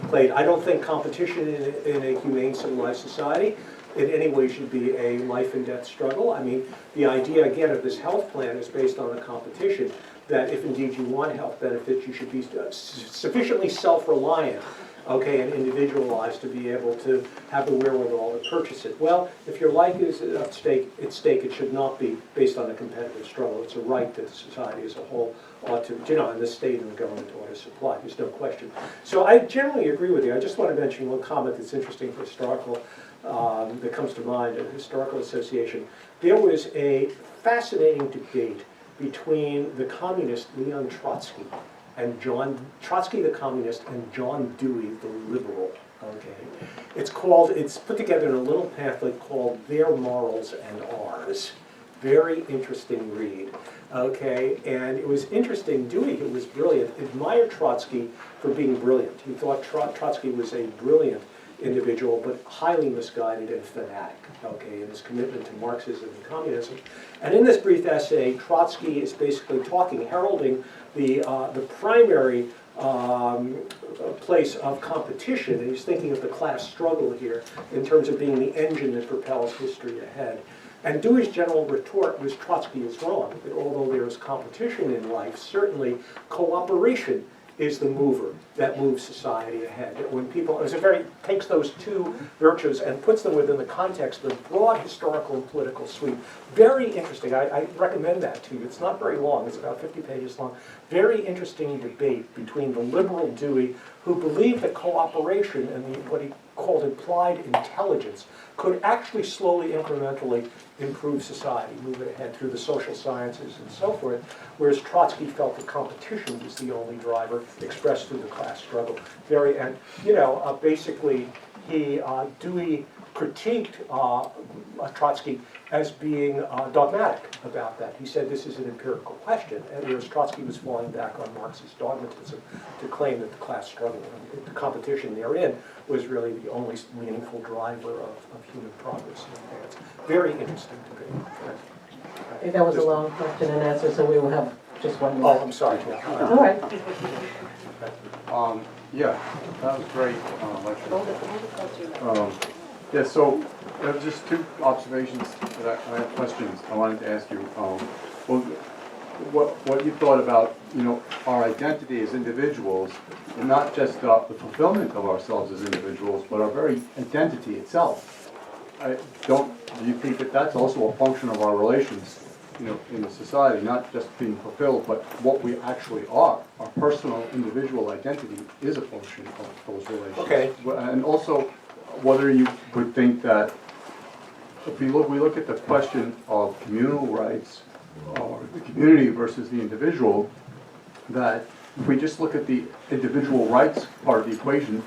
S1: played. I don't think competition in a humane, civilized society in any way should be a life and death struggle. I mean, the idea, again, of this health plan is based on a competition that if indeed you want health benefits, you should be sufficiently self-reliant, okay, and individualized to be able to have the wherewithal to purchase it. Well, if your life is at stake, it should not be based on a competitive struggle. It's a right that the society as a whole ought to, and the state and the government ought to supply. There's no question. So I generally agree with you. I just want to mention one comment that's interesting for historical, that comes to mind, a historical association. There was a fascinating debate between the communist Leon Trotsky and Trotsky the communist and John Dewey the liberal. Okay, it's put together in a little pamphlet called Their Morals and Ours. Very interesting read. Okay, and it was interesting. Dewey, who was brilliant, admired Trotsky for being brilliant. He thought Trotsky was a brilliant individual, but highly misguided and fanatic, okay, in his commitment to Marxism and communism. And in this brief essay, Trotsky is basically heralding the primary place of competition, and he's thinking of the class struggle here in terms of being the engine that propels history ahead. And Dewey's general retort was Trotsky is wrong, that although there is competition in life, certainly cooperation is the mover that moves society ahead. When people, takes those two virtues and puts them within the context of a broad historical and political sweep. Very interesting. I recommend that to you. It's not very long. It's about 50 pages long. Very interesting debate between the liberal Dewey, who believed that cooperation and what he called implied intelligence could actually slowly, incrementally improve society, move it ahead through the social sciences and so forth, whereas Trotsky felt that competition was the only driver expressed through the class struggle. Basically, Dewey critiqued Trotsky as being dogmatic about that. He said this is an empirical question, and whereas Trotsky was falling back on Marxist dogmatism to claim that the class struggle and the competition therein was really the only meaningful driver of human progress and advance. Very interesting debate.
S2: I think that was a long question and answer, so we will have just one more.
S1: Oh, I'm sorry.
S2: All right.
S4: Yeah, that was great lecture. Yeah, so just two observations that I have questions I wanted to ask you. What you thought about, our identity as individuals, and not just the fulfillment of ourselves as individuals, but our very identity itself. Do you think that that's also a function of our relations, in the society, not just being fulfilled, but what we actually are? Our personal, individual identity is a function of those relations.
S1: Okay.
S4: And also, whether you would think that if we look at the question of communal rights, or the community versus the individual, that if we just look at the individual rights part of the equation,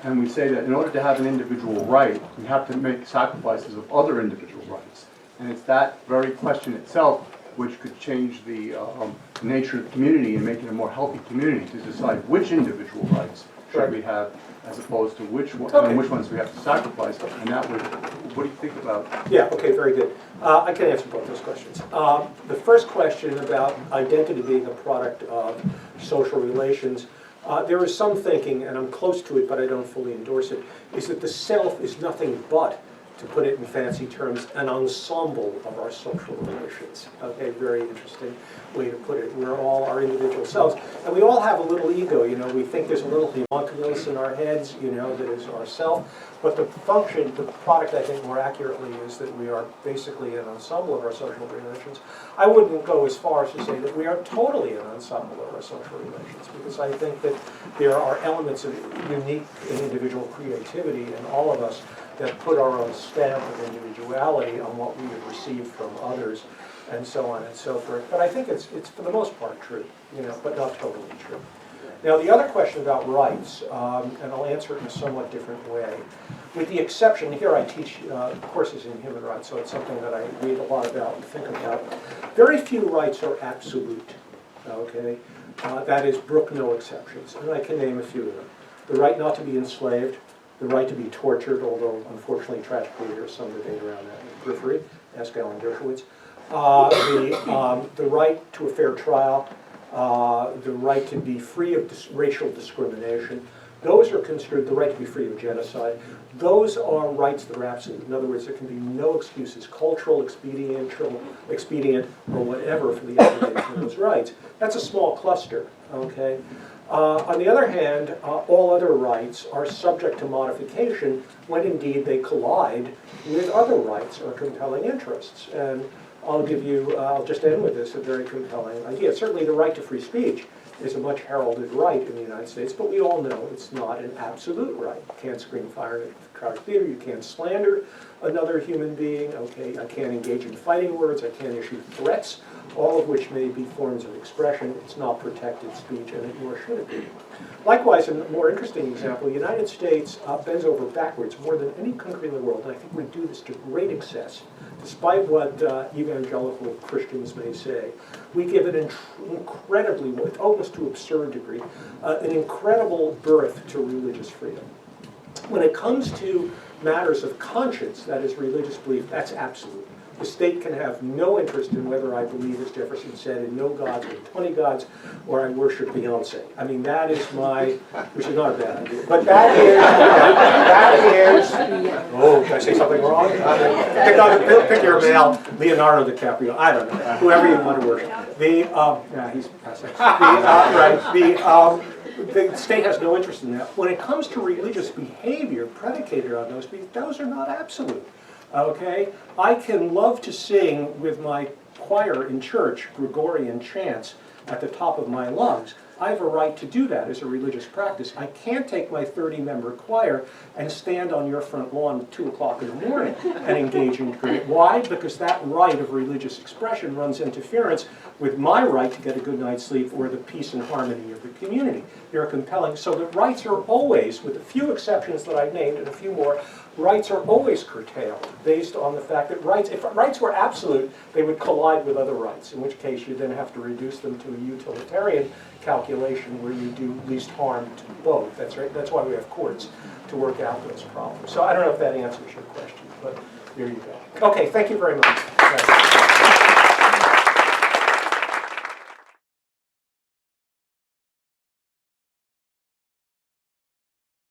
S4: and we say that in order to have an individual right, we have to make sacrifices of other individual rights. And it's that very question itself which could change the nature of the community and make it a more healthy community to decide which individual rights should we have, as opposed to which ones we have to sacrifice. And that would, what do you think about?
S1: Yeah, okay, very good. I can answer both those questions. The first question about identity being a product of social relations, there is some thinking, and I'm close to it, but I don't fully endorse it, is that the self is nothing but to put it in fancy terms, an ensemble of our social relations. Okay, very interesting way to put it. We're all our individual selves, and we all have a little ego. You know, we think there's a little homunculus in our heads, you know, that is ourself. But the function, the product, I think, more accurately, is that we are basically an ensemble of our social relations. I wouldn't go as far as to say that we are totally an ensemble of our social relations, because I think that there are elements of unique and individual creativity in all of us that put our own stamp of individuality on what we have received from others, and so on and so forth. But I think it's for the most part true, you know, but not totally true. Now, the other question about rights, and I'll answer it in a somewhat different way, with the exception, here I teach courses in human rights, so it's something that I read a lot about and think about. Very few rights are absolute, okay? That is, brook no exceptions, and I can name a few of them. The right not to be enslaved, the right to be tortured, although unfortunately, tragically, there's some debate around that in the periphery, ask Alan Dershowitz. The right to a fair trial, the right to be free of racial discrimination. Those are construed, the right to be free of genocide. Those are rights that are absolute. In other words, there can be no excuses, cultural, expedient, or whatever for the application of those rights. That's a small cluster, okay? On the other hand, all other rights are subject to modification when indeed they collide with other rights or compelling interests. And I'll just end with this, a very compelling idea. Certainly the right to free speech is a much heralded right in the United States, but we all know it's not an absolute right. You can't scream fire at the crowd theater, you can't slander another human being, okay, I can't engage in fighting words, I can't issue threats, all of which may be forms of expression. It's not protected speech, and nor should it be. Likewise, a more interesting example, the United States bends over backwards more than any country in the world, and I think we do this to great excess, despite what evangelical Christians may say. We give an incredibly, almost to absurd degree, an incredible birth to religious freedom. When it comes to matters of conscience, that is religious belief, that's absolute. The state can have no interest in whether I believe, as Jefferson said, in no gods or 20 gods, or I worship Beyonce. I mean, that is my, which is not a bad idea, but that is, oh, did I say something wrong? Pick your male, Leonardo DiCaprio, I don't know, whoever you want to worship. He's passing. The state has no interest in that. When it comes to religious behavior predicated on those are not absolute. Okay, I can love to sing with my choir in church, Gregorian chants, at the top of my lungs. I have a right to do that as a religious practice. I can't take my 30-member choir and stand on your front lawn at 2 o'clock in the morning and engage in debate. Why? Because that right of religious expression runs interference with my right to get a good night's sleep or the peace and harmony of the community. They're compelling. So the rights are always, with a few exceptions that I've named and a few more, rights are always curtailed based on the fact that rights, if rights were absolute, they would collide with other rights, in which case you then have to reduce them to a utilitarian calculation where you do least harm to both. That's right. That's why we have courts to work out those problems. So I don't know if that answers your question, but there you go. Okay, thank you very much.